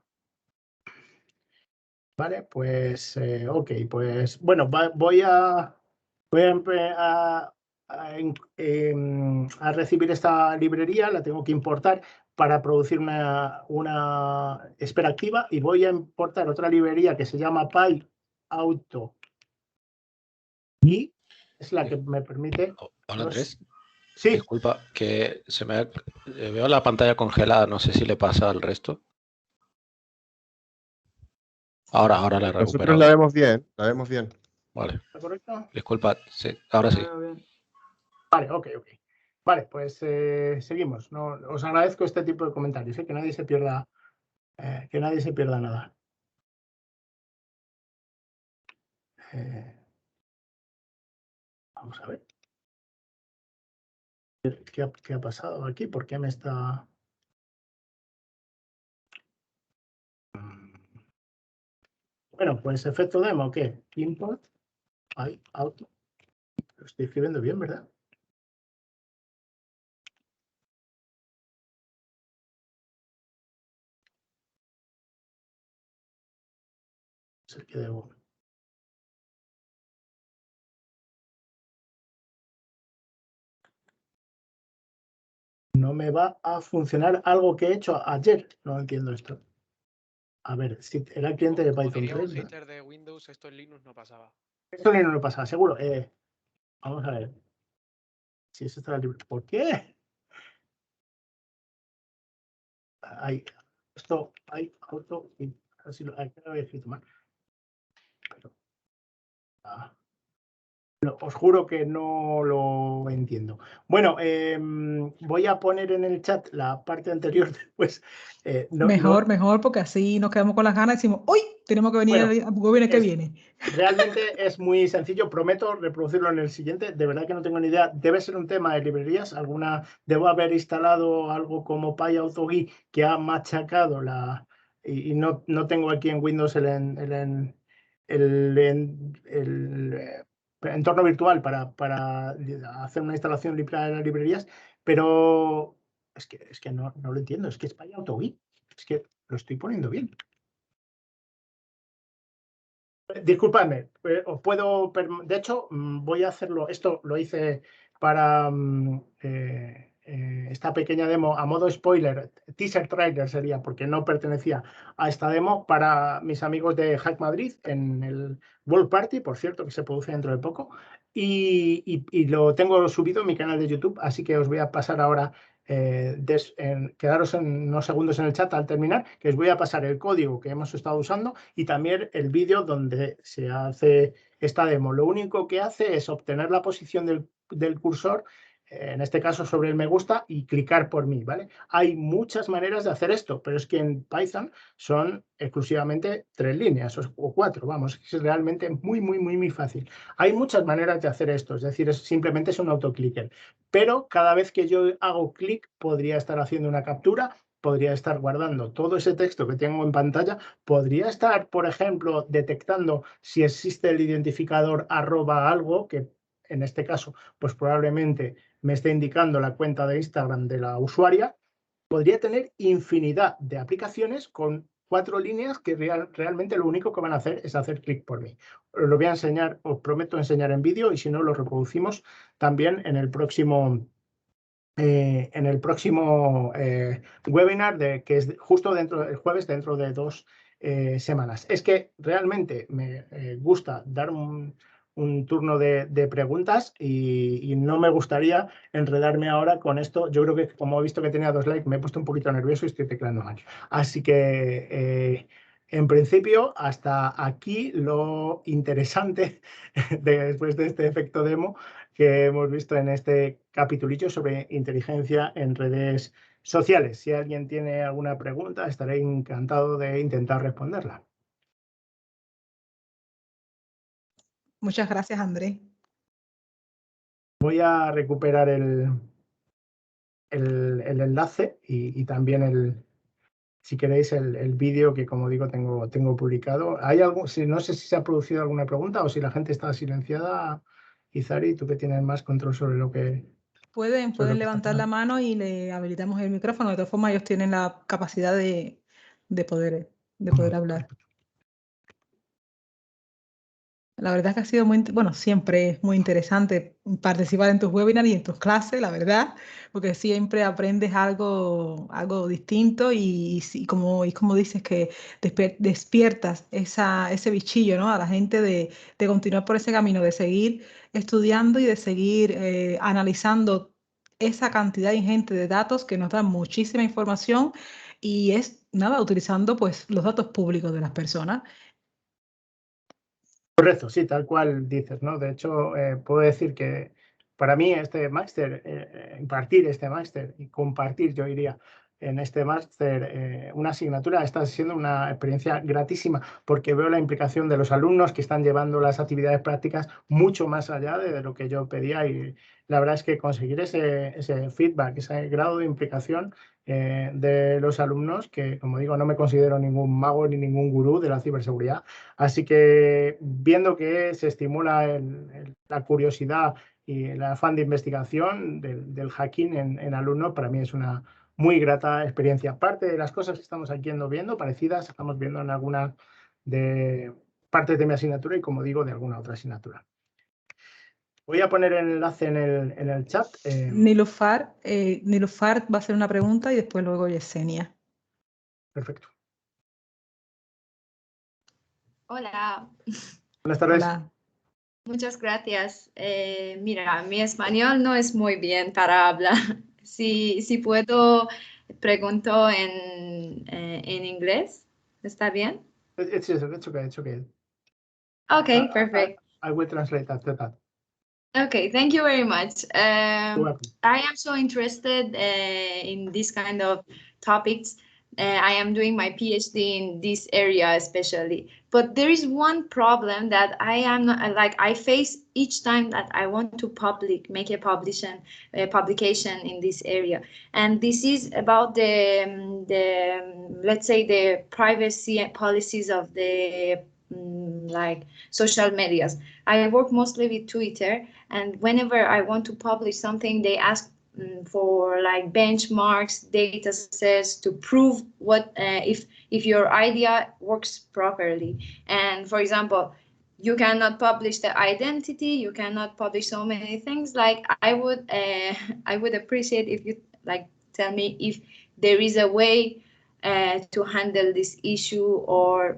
Vale, pues ok, pues bueno, voy a recibir esta librería, la tengo que importar para producir una espera activa y voy a importar otra librería que se llama PyAuto y es la que me permite... Hola, Andrés. Sí. Disculpa, que veo la pantalla congelada, no sé si le pasa al resto. Ahora la he recuperado. Nosotros la vemos bien, Vale. ¿Está correcto? Disculpa, sí, ahora sí. Vale, ok. Vale, pues seguimos. No, os agradezco este tipo de comentarios, que nadie se pierda nada. Vamos a ver. ¿Qué ha pasado aquí? ¿Por qué me está...? Bueno, pues efecto demo, ¿qué? Import, auto. Lo estoy escribiendo bien, ¿verdad? Es el que debo. No me va a funcionar algo que he hecho ayer. No entiendo esto. A ver, si era el cliente de Python 3. Un hater de Windows, esto en Linux no pasaba. Esto en Linux no pasaba, seguro. Vamos a ver. Si eso está libre. ¿Por qué? hay esto, hay auto, y así lo he escrito mal. Pero, no, os juro que no lo entiendo. Bueno, voy a poner en el chat la parte anterior después. Mejor, porque así nos quedamos con las ganas y decimos, ¡uy! Tenemos que venir Bueno, al webinar que viene. Realmente es muy sencillo, prometo reproducirlo en el siguiente. De verdad que no tengo ni idea. Debe ser un tema de librerías. Debo haber instalado algo como PyAutoGui que ha machacado y no tengo aquí en Windows el entorno virtual para hacer una instalación libre de las librerías, pero es que no lo entiendo. Es que es PyAutoGui. Es que lo estoy poniendo bien. Disculpadme, os puedo. De hecho, voy a hacerlo. Esto lo hice para esta pequeña demo a modo spoiler, teaser trailer sería, porque no pertenecía a esta demo, para mis amigos de Hack Madrid en el World Party, por cierto, que se produce dentro de poco. Y lo tengo subido en mi canal de YouTube, así que os voy a pasar ahora. Quedaros en unos segundos en el chat al terminar, que os voy a pasar el código que hemos estado usando y también el vídeo donde se hace esta demo. Lo único que hace es obtener la posición del cursor, en este caso sobre el me gusta, y clicar por mí, ¿vale? Hay muchas maneras de hacer esto, pero es que en Python son exclusivamente 3 líneas o 4, vamos, es realmente muy fácil. Hay muchas maneras de hacer esto, es decir, simplemente es un autoclicker, pero cada vez que yo hago clic podría estar haciendo una captura, podría estar guardando todo ese texto que tengo en pantalla, podría estar, por ejemplo, detectando si existe el identificador @ algo, que en este caso, pues probablemente me esté indicando la cuenta de Instagram de la usuaria. Podría tener infinidad de aplicaciones con 4 líneas que realmente lo único que van a hacer es hacer clic por mí. Os lo voy a enseñar, os prometo enseñar en vídeo, y si no lo reproducimos también en el próximo webinar, que es justo dentro del jueves, dentro de 2 semanas. Es que realmente me gusta dar un turno de preguntas y no me gustaría enredarme ahora con esto. Yo creo que, como he visto que tenía 2 likes, me he puesto un poquito nervioso y estoy tecleando mal. Así que, en principio, hasta aquí lo interesante después de este efecto demo que hemos visto en este capitulillo sobre inteligencia en redes sociales. Si alguien tiene alguna pregunta, estaré encantado de intentar responderla. Muchas gracias, Andrés. Voy a recuperar el enlace y también si queréis, el vídeo que, como digo, tengo publicado. No sé si se ha producido alguna pregunta o si la gente está silenciada. Izari, tú que tienes más control sobre lo que... Pueden levantar la mano y le habilitamos el micrófono. De todas formas, ellos tienen la capacidad de poder hablar. La verdad es que ha sido siempre es muy interesante participar en tus webinars y en tus clases, la verdad, porque siempre aprendes algo distinto y como dices que despiertas ese bichillo, ¿no? A la gente de continuar por ese camino, de seguir estudiando y de seguir analizando esa cantidad ingente de datos que nos dan muchísima información y utilizando pues los datos públicos de las personas. Correcto, sí, tal cual dices, ¿no? De hecho, puedo decir que para mí este máster, impartir este máster y compartir, yo diría, en este máster una asignatura está siendo una experiencia gratísima, porque veo la implicación de los alumnos que están llevando las actividades prácticas mucho más allá de lo que yo pedía, y la verdad es que conseguir ese feedback, ese grado de implicación de los alumnos, que, como digo, no me considero ningún mago ni ningún gurú de la ciberseguridad. Así que, viendo que se estimula la curiosidad y el afán de investigación del hacking en alumnos, para mí es una muy grata experiencia. Parte de las cosas que estamos aquí viendo parecidas, estamos viendo en algunas de partes de mi asignatura y, como digo, de alguna otra asignatura. Voy a poner el enlace en el chat. Nilufar va a hacer una pregunta y después luego Yesenia. Perfecto. Hola. Buenas tardes. Hola. Muchas gracias. Mira, mi español no es muy bien para hablar. Si puedo pregunto en inglés. ¿Está bien? It's okay. Okay, perfect. I will translate after that. Okay, thank you very much. You're welcome. I am so interested in this kind of topics. I am doing my PhD in this area especially, but there is one problem that I am not, I face each time that I want to make a publication in this area, and this is about the let's say the privacy policies of the social medias. I work mostly with Twitter, and whenever I want to publish something, they ask for like benchmarks, data sets to prove what if your idea works properly. And for example, you cannot publish the identity, you cannot publish so many things. Like I would appreciate if you like tell me if there is a way to handle this issue, or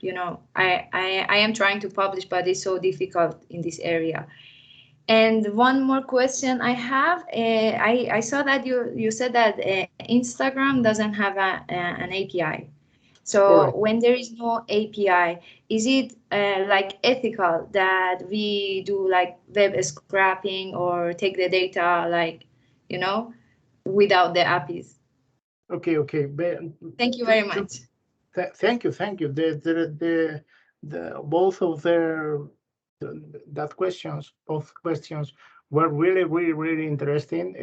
you know, I am trying to publish, but it's so difficult in this area. And one more question I have, I saw that you said that Instagram doesn't have an API. So Correct. when there is no API, is it like ethical that we do like web scraping or take the data, like, you know, without the APIs? Okay. Thank you very much. Thank you. Both of both questions were really interesting.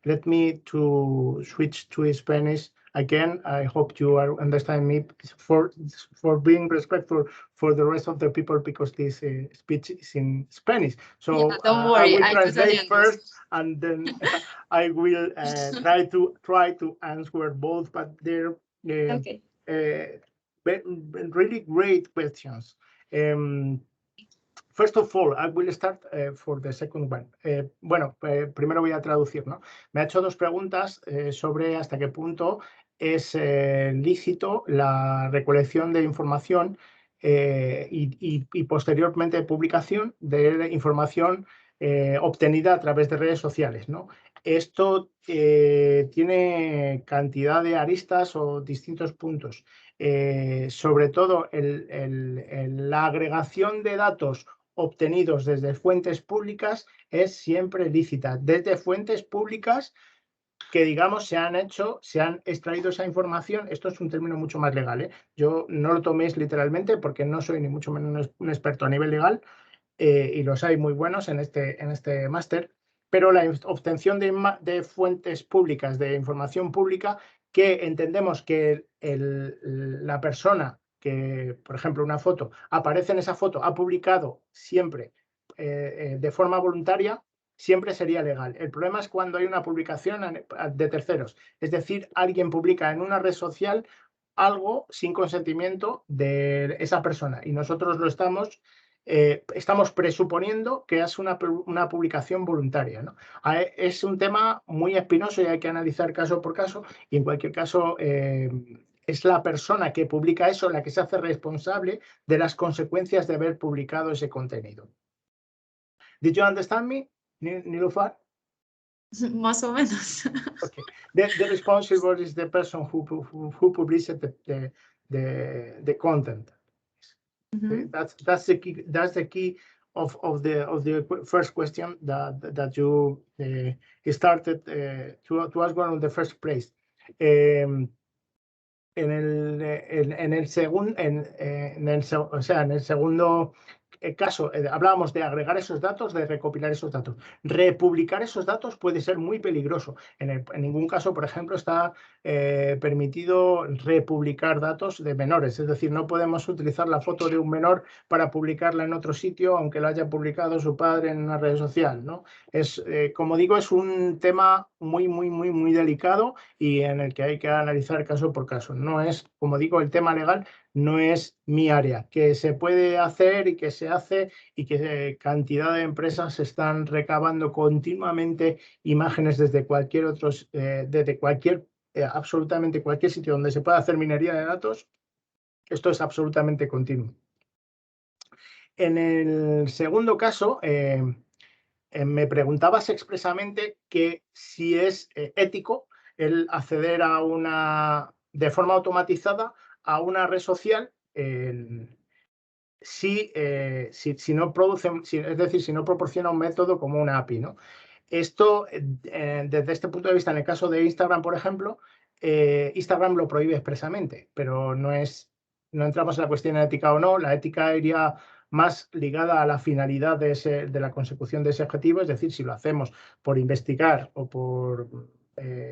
Let me to switch to Spanish again. I hope you are understand me for being respectful for the rest of the people, because this speech is in Spanish. So yeah, don't worry, I will I translate totally first, and then I will try to answer both. But they're okay. Really great questions. First of all, I will start for the second one. Primero voy a traducir, ¿no? Me ha hecho dos preguntas sobre hasta qué punto es lícito la recolección de información y posteriormente publicación de información obtenida a través de redes sociales, ¿no? Esto tiene cantidad de aristas o distintos puntos. Sobre todo la agregación de datos obtenidos desde fuentes públicas es siempre lícita. Desde fuentes públicas que, digamos, se han extraído esa información. Esto es un término mucho más legal, ¿eh? Yo no lo toméis literalmente, porque no soy ni mucho menos un experto a nivel legal, y los hay muy buenos en este máster, pero la obtención de fuentes públicas, de información pública, que entendemos que la persona que, por ejemplo, una foto, aparece en esa foto, ha publicado siempre de forma voluntaria, siempre sería legal. El problema es cuando hay una publicación de terceros, es decir, alguien publica en una red social algo sin consentimiento de esa persona, y nosotros lo estamos presuponiendo que es una publicación voluntaria, ¿no? Es un tema muy espinoso y hay que analizar caso por caso, y en cualquier caso es la persona que publica eso la que se hace responsable de las consecuencias de haber publicado ese contenido. Did you understand me, Nilufar? Más o menos. Okay. The responsible is the person who published the content. Mm-hmm. That's the key. That's the key of the first question that you started to ask one in the first place. En el segundo caso, hablábamos de agregar esos datos, de recopilar esos datos. Republicar esos datos puede ser muy peligroso. En ningún caso, por ejemplo, está permitido republicar datos de menores. Es decir, no podemos utilizar la foto de un menor para publicarla en otro sitio, aunque la haya publicado su padre en una red social, ¿no? Como digo, es un tema muy delicado, y en el que hay que analizar caso por caso. No es, como digo, el tema legal no es mi área, que se puede hacer y que se hace, y que cantidad de empresas están recabando continuamente imágenes desde cualquier absolutamente cualquier sitio donde se pueda hacer minería de datos. Esto es absolutamente continuo. En el segundo caso, me preguntabas expresamente que si es ético el acceder de forma automatizada a una red social si no es decir, si no proporciona un método como una API, ¿no? Esto, desde este punto de vista, en el caso de Instagram, por ejemplo, Instagram lo prohíbe expresamente, pero no entramos en la cuestión de ética o no. La ética iría más ligada a la finalidad de la consecución de ese objetivo, es decir, si lo hacemos por investigar o por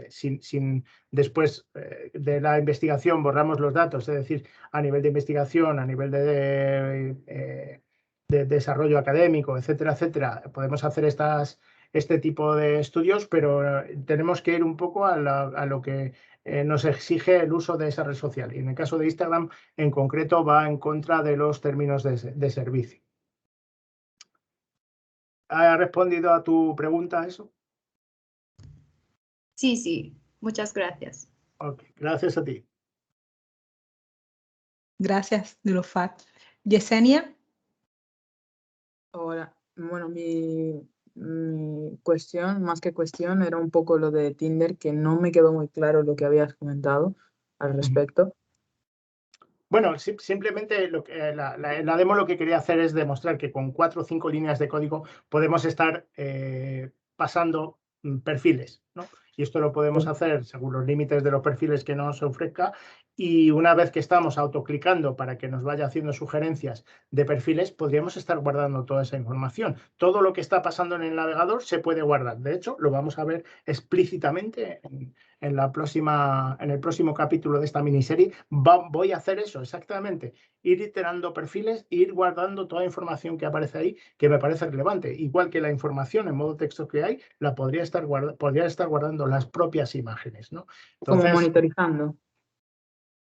sin después de la investigación borramos los datos, es decir, a nivel de investigación, a nivel de desarrollo académico, etcétera, etcétera, podemos hacer este tipo de estudios, pero tenemos que ir un poco a lo que nos exige el uso de esa red social. Y en el caso de Instagram, en concreto, va en contra de los términos de servicio. ¿Ha respondido a tu pregunta eso? Sí, sí. Muchas gracias. Ok, gracias a ti. Gracias, Nilofar. Yesenia. Hola, bueno, mi cuestión, más que cuestión, era un poco lo de Tinder, que no me quedó muy claro lo que habías comentado al respecto. Bueno, simplemente la demo lo que quería hacer es demostrar que con 4 o 5 líneas de código podemos estar pasando perfiles, ¿no? Y esto lo podemos hacer según los límites de los perfiles que nos ofrezca, y una vez que estamos autoclicando para que nos vaya haciendo sugerencias de perfiles, podríamos estar guardando toda esa información. Todo lo que está pasando en el navegador se puede guardar. De hecho, lo vamos a ver explícitamente en el próximo capítulo de esta miniserie. Voy a hacer eso exactamente, ir iterando perfiles e ir guardando toda la información que aparece ahí, que me parece relevante. Igual que la información en modo texto que hay, la podría estar guardando las propias imágenes, ¿no? Entonces, como monitorizando.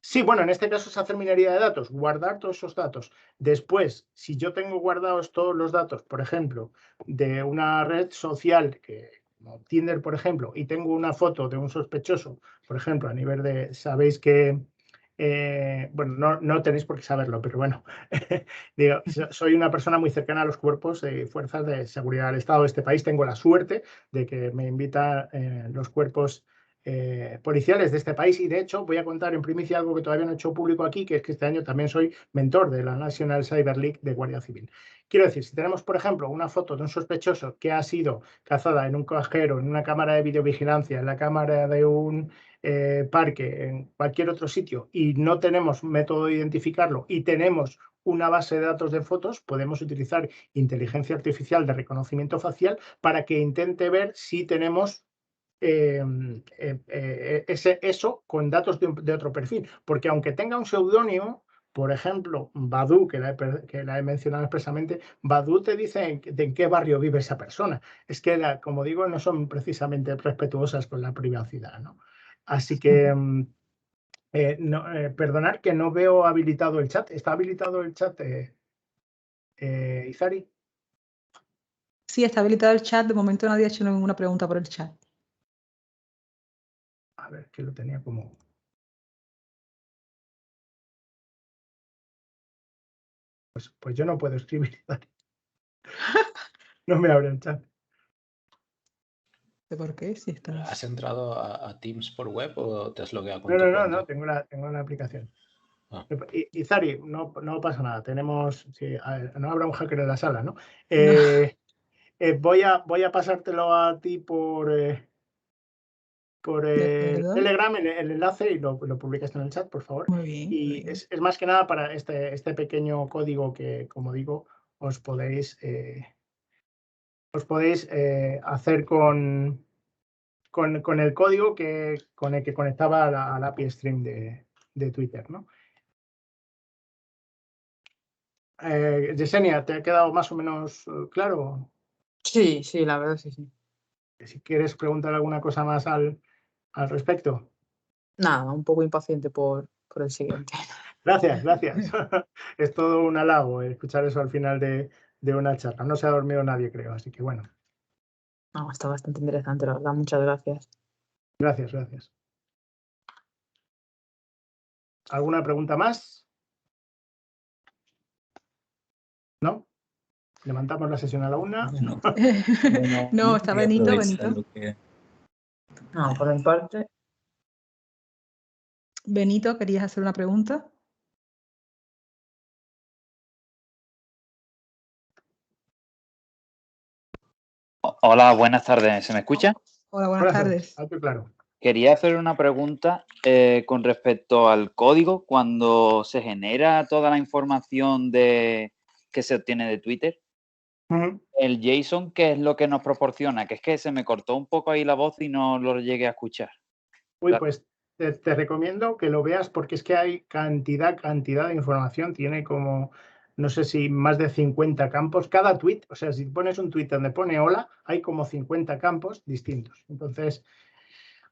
Sí, bueno, en este caso es hacer minería de datos, guardar todos esos datos. Después, si yo tengo guardados todos los datos, por ejemplo, de una red social como Tinder, por ejemplo, y tengo una foto de un sospechoso, por ejemplo, a nivel de, sabéis que, bueno, no tenéis por qué saberlo, pero bueno, digo, soy una persona muy cercana a los cuerpos y fuerzas de seguridad del Estado de este país. Tengo la suerte de que me invitan los cuerpos policiales de este país, y de hecho voy a contar en primicia algo que todavía no he hecho público aquí, que es que este año también soy mentor de la National Cyber League de Guardia Civil. Quiero decir, si tenemos, por ejemplo, una foto de un sospechoso que ha sido cazada en un cajero, en una cámara de videovigilancia, en la cámara de un parque, en cualquier otro sitio, y no tenemos método de identificarlo y tenemos una base de datos de fotos, podemos utilizar inteligencia artificial de reconocimiento facial para que intente ver si tenemos eso con datos de otro perfil, porque aunque tenga un seudónimo, por ejemplo, Badoo, que la he mencionado expresamente, Badoo te dice en qué barrio vive esa persona. Es que, como digo, no son precisamente respetuosas con la privacidad, ¿no? Así que, perdonad que no veo habilitado el chat. ¿Está habilitado el chat, Izari? Sí, está habilitado el chat. De momento nadie ha hecho ninguna pregunta por el chat. A ver, que lo tenía como... Pues yo no puedo escribir. No me abre el chat. ¿Por qué? Si está... ¿Has entrado a Teams por web o te has logueado con tu No, cuenta? tengo la aplicación. Ah. Y Zari, no pasa nada. Sí, no habrá un hacker en la sala, ¿no? No. Voy a pasártelo a ti por Telegram, el enlace, y lo publicas en el chat, por favor. Muy bien. Y Muy bien. es más que nada para este pequeño código que, como digo, os podéis hacer con el código con el que conectaba a la API Stream de Twitter, ¿no? Yesenia, ¿te ha quedado más o menos claro? Sí, la verdad sí. Si quieres preguntar alguna cosa más al respecto. Nada, un poco impaciente por el siguiente. Gracias. Es todo un halago escuchar eso al final de una charla. No se ha dormido nadie, creo, así que bueno. No, está bastante interesante, la verdad. Muchas gracias. Gracias. ¿Alguna pregunta más? ¿No? ¿Levantamos la sesión a la 1? No, está Benito. No, por mi parte. Benito, ¿querías hacer una pregunta? Hola, buenas tardes. ¿Se me escucha? Hola, buenas tardes. Alto y claro. Quería hacer una pregunta con respecto al código. Cuando se genera toda la información que se obtiene de Twitter, el JSON, ¿qué es lo que nos proporciona? Que es que se me cortó un poco ahí la voz y no lo llegué a escuchar. Uy, pues te recomiendo que lo veas porque es que hay cantidad de información. Tiene como, no sé si más de 50 campos. Cada tweet, o sea, si pones un tweet donde pone hola, hay como 50 campos distintos. Entonces,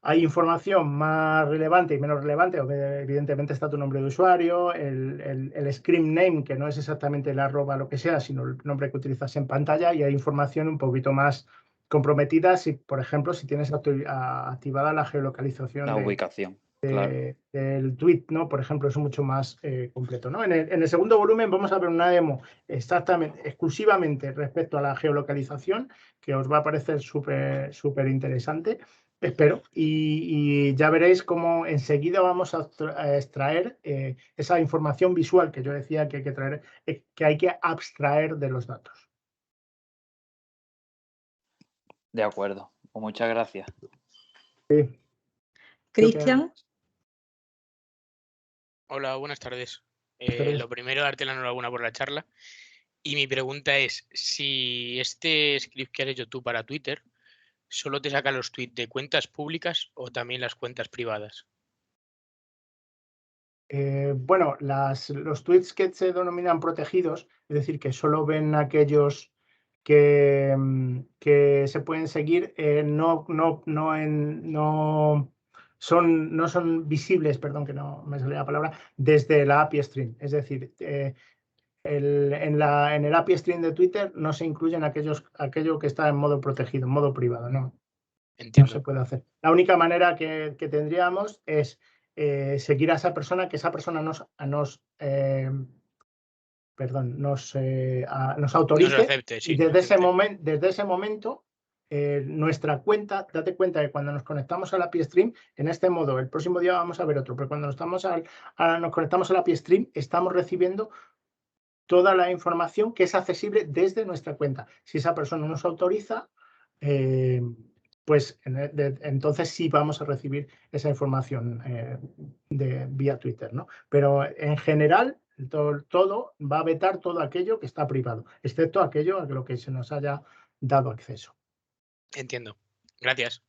hay información más relevante y menos relevante. Evidentemente está tu nombre de usuario, el screen name, que no es exactamente el arroba lo que sea, sino el nombre que utilizas en pantalla, y hay información un poquito más comprometida, si, por ejemplo, si tienes activada la geolocalización La ubicación. Claro. del tweet, ¿no? Por ejemplo, es mucho más completo, ¿no? En el segundo volumen vamos a ver una demo exclusivamente respecto a la geolocalización, que os va a parecer súper interesante, espero, y ya veréis cómo enseguida vamos a extraer esa información visual que yo decía que hay que traer, que hay que abstraer de los datos. De acuerdo. Pues muchas gracias. Sí. Cristian. Hola, buenas tardes. tardes. Lo primero, darte la enhorabuena por la charla. Y mi pregunta es, si este script que has hecho tú para Twitter solo te saca los tweets de cuentas públicas o también las cuentas privadas. Bueno, los tweets que se denominan protegidos, es decir, que solo ven aquellos que se pueden seguir, no son visibles, perdón, que no me sale la palabra, desde la API Stream. Es decir, en el API Stream de Twitter no se incluyen aquello que está en modo protegido, en modo privado, no. Entiendo. No se puede hacer. La única manera que tendríamos es seguir a esa persona, que esa persona nos autorice, Nos acepte, sí, y desde ese momento nuestra cuenta, date cuenta que cuando nos conectamos a la API Stream, en este modo, el próximo día vamos a ver otro, pero cuando nos conectamos a la API Stream, estamos recibiendo toda la información que es accesible desde nuestra cuenta. Si esa persona nos autoriza, pues entonces sí vamos a recibir esa información vía Twitter, ¿no? Pero en general todo va a vetar todo aquello que está privado, excepto aquello a lo que se nos haya dado acceso. Entiendo. Gracias.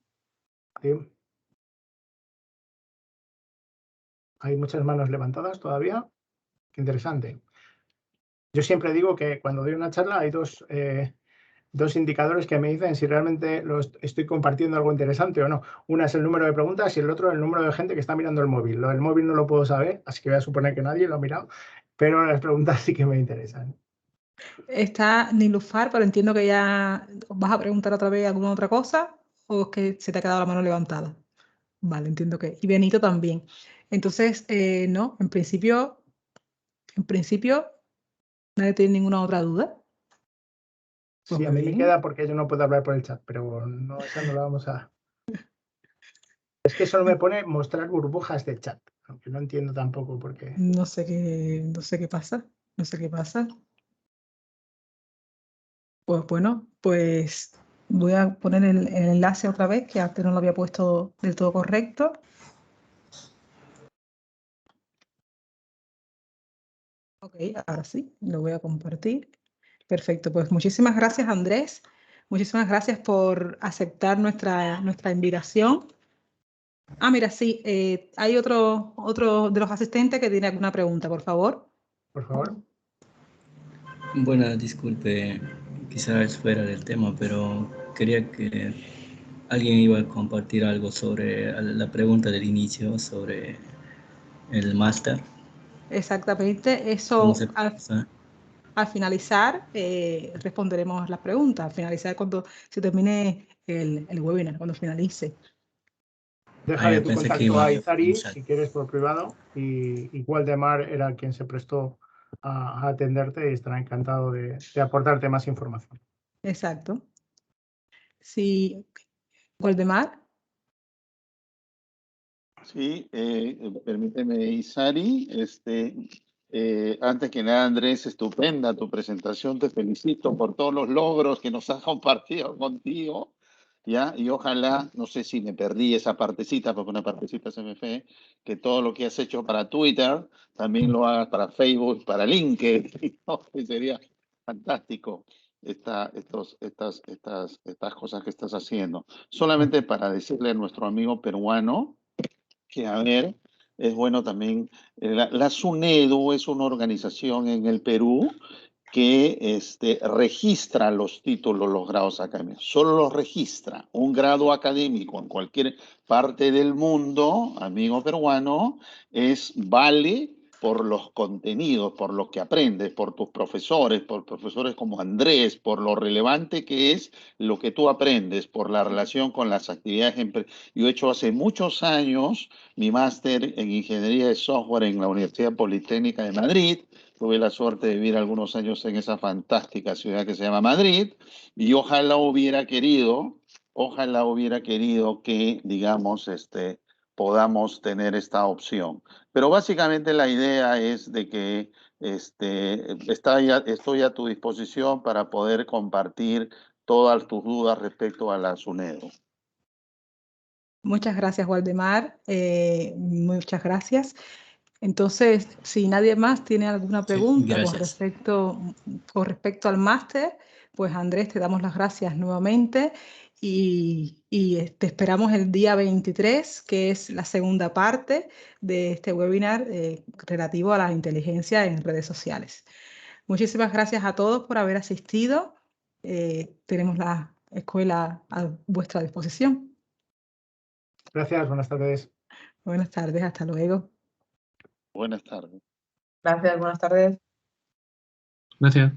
¿Sí? Hay muchas manos levantadas todavía. Qué interesante. Yo siempre digo que cuando doy una charla hay dos indicadores que me dicen si realmente estoy compartiendo algo interesante o no. Una es el número de preguntas y el otro el número de gente que está mirando el móvil. Lo del móvil no lo puedo saber, así que voy a suponer que nadie lo ha mirado, pero las preguntas sí que me interesan. Está Nilufar, pero entiendo que ya vas a preguntar otra vez alguna otra cosa o es que se te ha quedado la mano levantada. Vale, entiendo que. Y Benito también. Entonces, no, en principio, nadie tiene ninguna otra duda. Sí, a mí me queda porque yo no puedo hablar por el chat, pero no, esa no la vamos a... Es que solo me pone mostrar burbujas de chat, aunque no entiendo tampoco por qué. No sé qué pasa. No sé qué pasa. Pues bueno, pues voy a poner el enlace otra vez, que antes no lo había puesto del todo correcto. Ok, ahora sí, lo voy a compartir. Perfecto, pues muchísimas gracias, Andrés. Muchísimas gracias por aceptar nuestra invitación. Ah, mira, sí, hay otro de los asistentes que tiene alguna pregunta, por favor. Por favor. Bueno, disculpe, quizás fuera del tema, pero quería que alguien iba a compartir algo sobre la pregunta del inicio, sobre el máster. Exactamente, eso ¿Cómo se pasa? al finalizar responderemos las preguntas, al finalizar cuando se termine el webinar, cuando finalice. Déjale tu pensé que contacto iba a a Izari, chat. si quieres, por privado, y Waldemar era quien se prestó a atenderte y estará encantado de aportarte más información. Exacto. Sí, Waldemar. Sí, permíteme, Isari. Antes que nada, Andrés, estupenda tu presentación. Te felicito por todos los logros que nos has compartido contigo. ¿Ya? Y ojalá, no sé si me perdí esa partecita, porque una partecita se me fue, que todo lo que has hecho para Twitter, también lo hagas para Facebook, para LinkedIn, ¿no? Que sería fantástico estas cosas que estás haciendo. Solamente para decirle a nuestro amigo peruano que, a ver, es bueno también, la SUNEDU es una organización en el Perú que registra los títulos, los grados académicos. Solo los registra. Un grado académico en cualquier parte del mundo, amigo peruano, vale por los contenidos, por lo que aprendes, por tus profesores, por profesores como Andrés, por lo relevante que es lo que tú aprendes, por la relación con las actividades. Yo he hecho hace muchos años mi máster en Ingeniería de Software en la Universidad Politécnica de Madrid. Tuve la suerte de vivir algunos años en esa fantástica ciudad que se llama Madrid, y ojalá hubiera querido que, digamos, podamos tener esta opción. Pero básicamente la idea es de que estoy a tu disposición para poder compartir todas tus dudas respecto a la SUNEDU. Muchas gracias, Waldemar. Muchas gracias. Entonces, si nadie más tiene alguna pregunta con respecto al máster, pues Andrés, te damos las gracias nuevamente y te esperamos el día 23, que es la segunda parte de este webinar relativo a la inteligencia en redes sociales. Muchísimas gracias a todos por haber asistido. Tenemos la escuela a vuestra disposición. Gracias, buenas tardes. Buenas tardes, hasta luego. Buenas tardes. Gracias, buenas tardes. Gracias.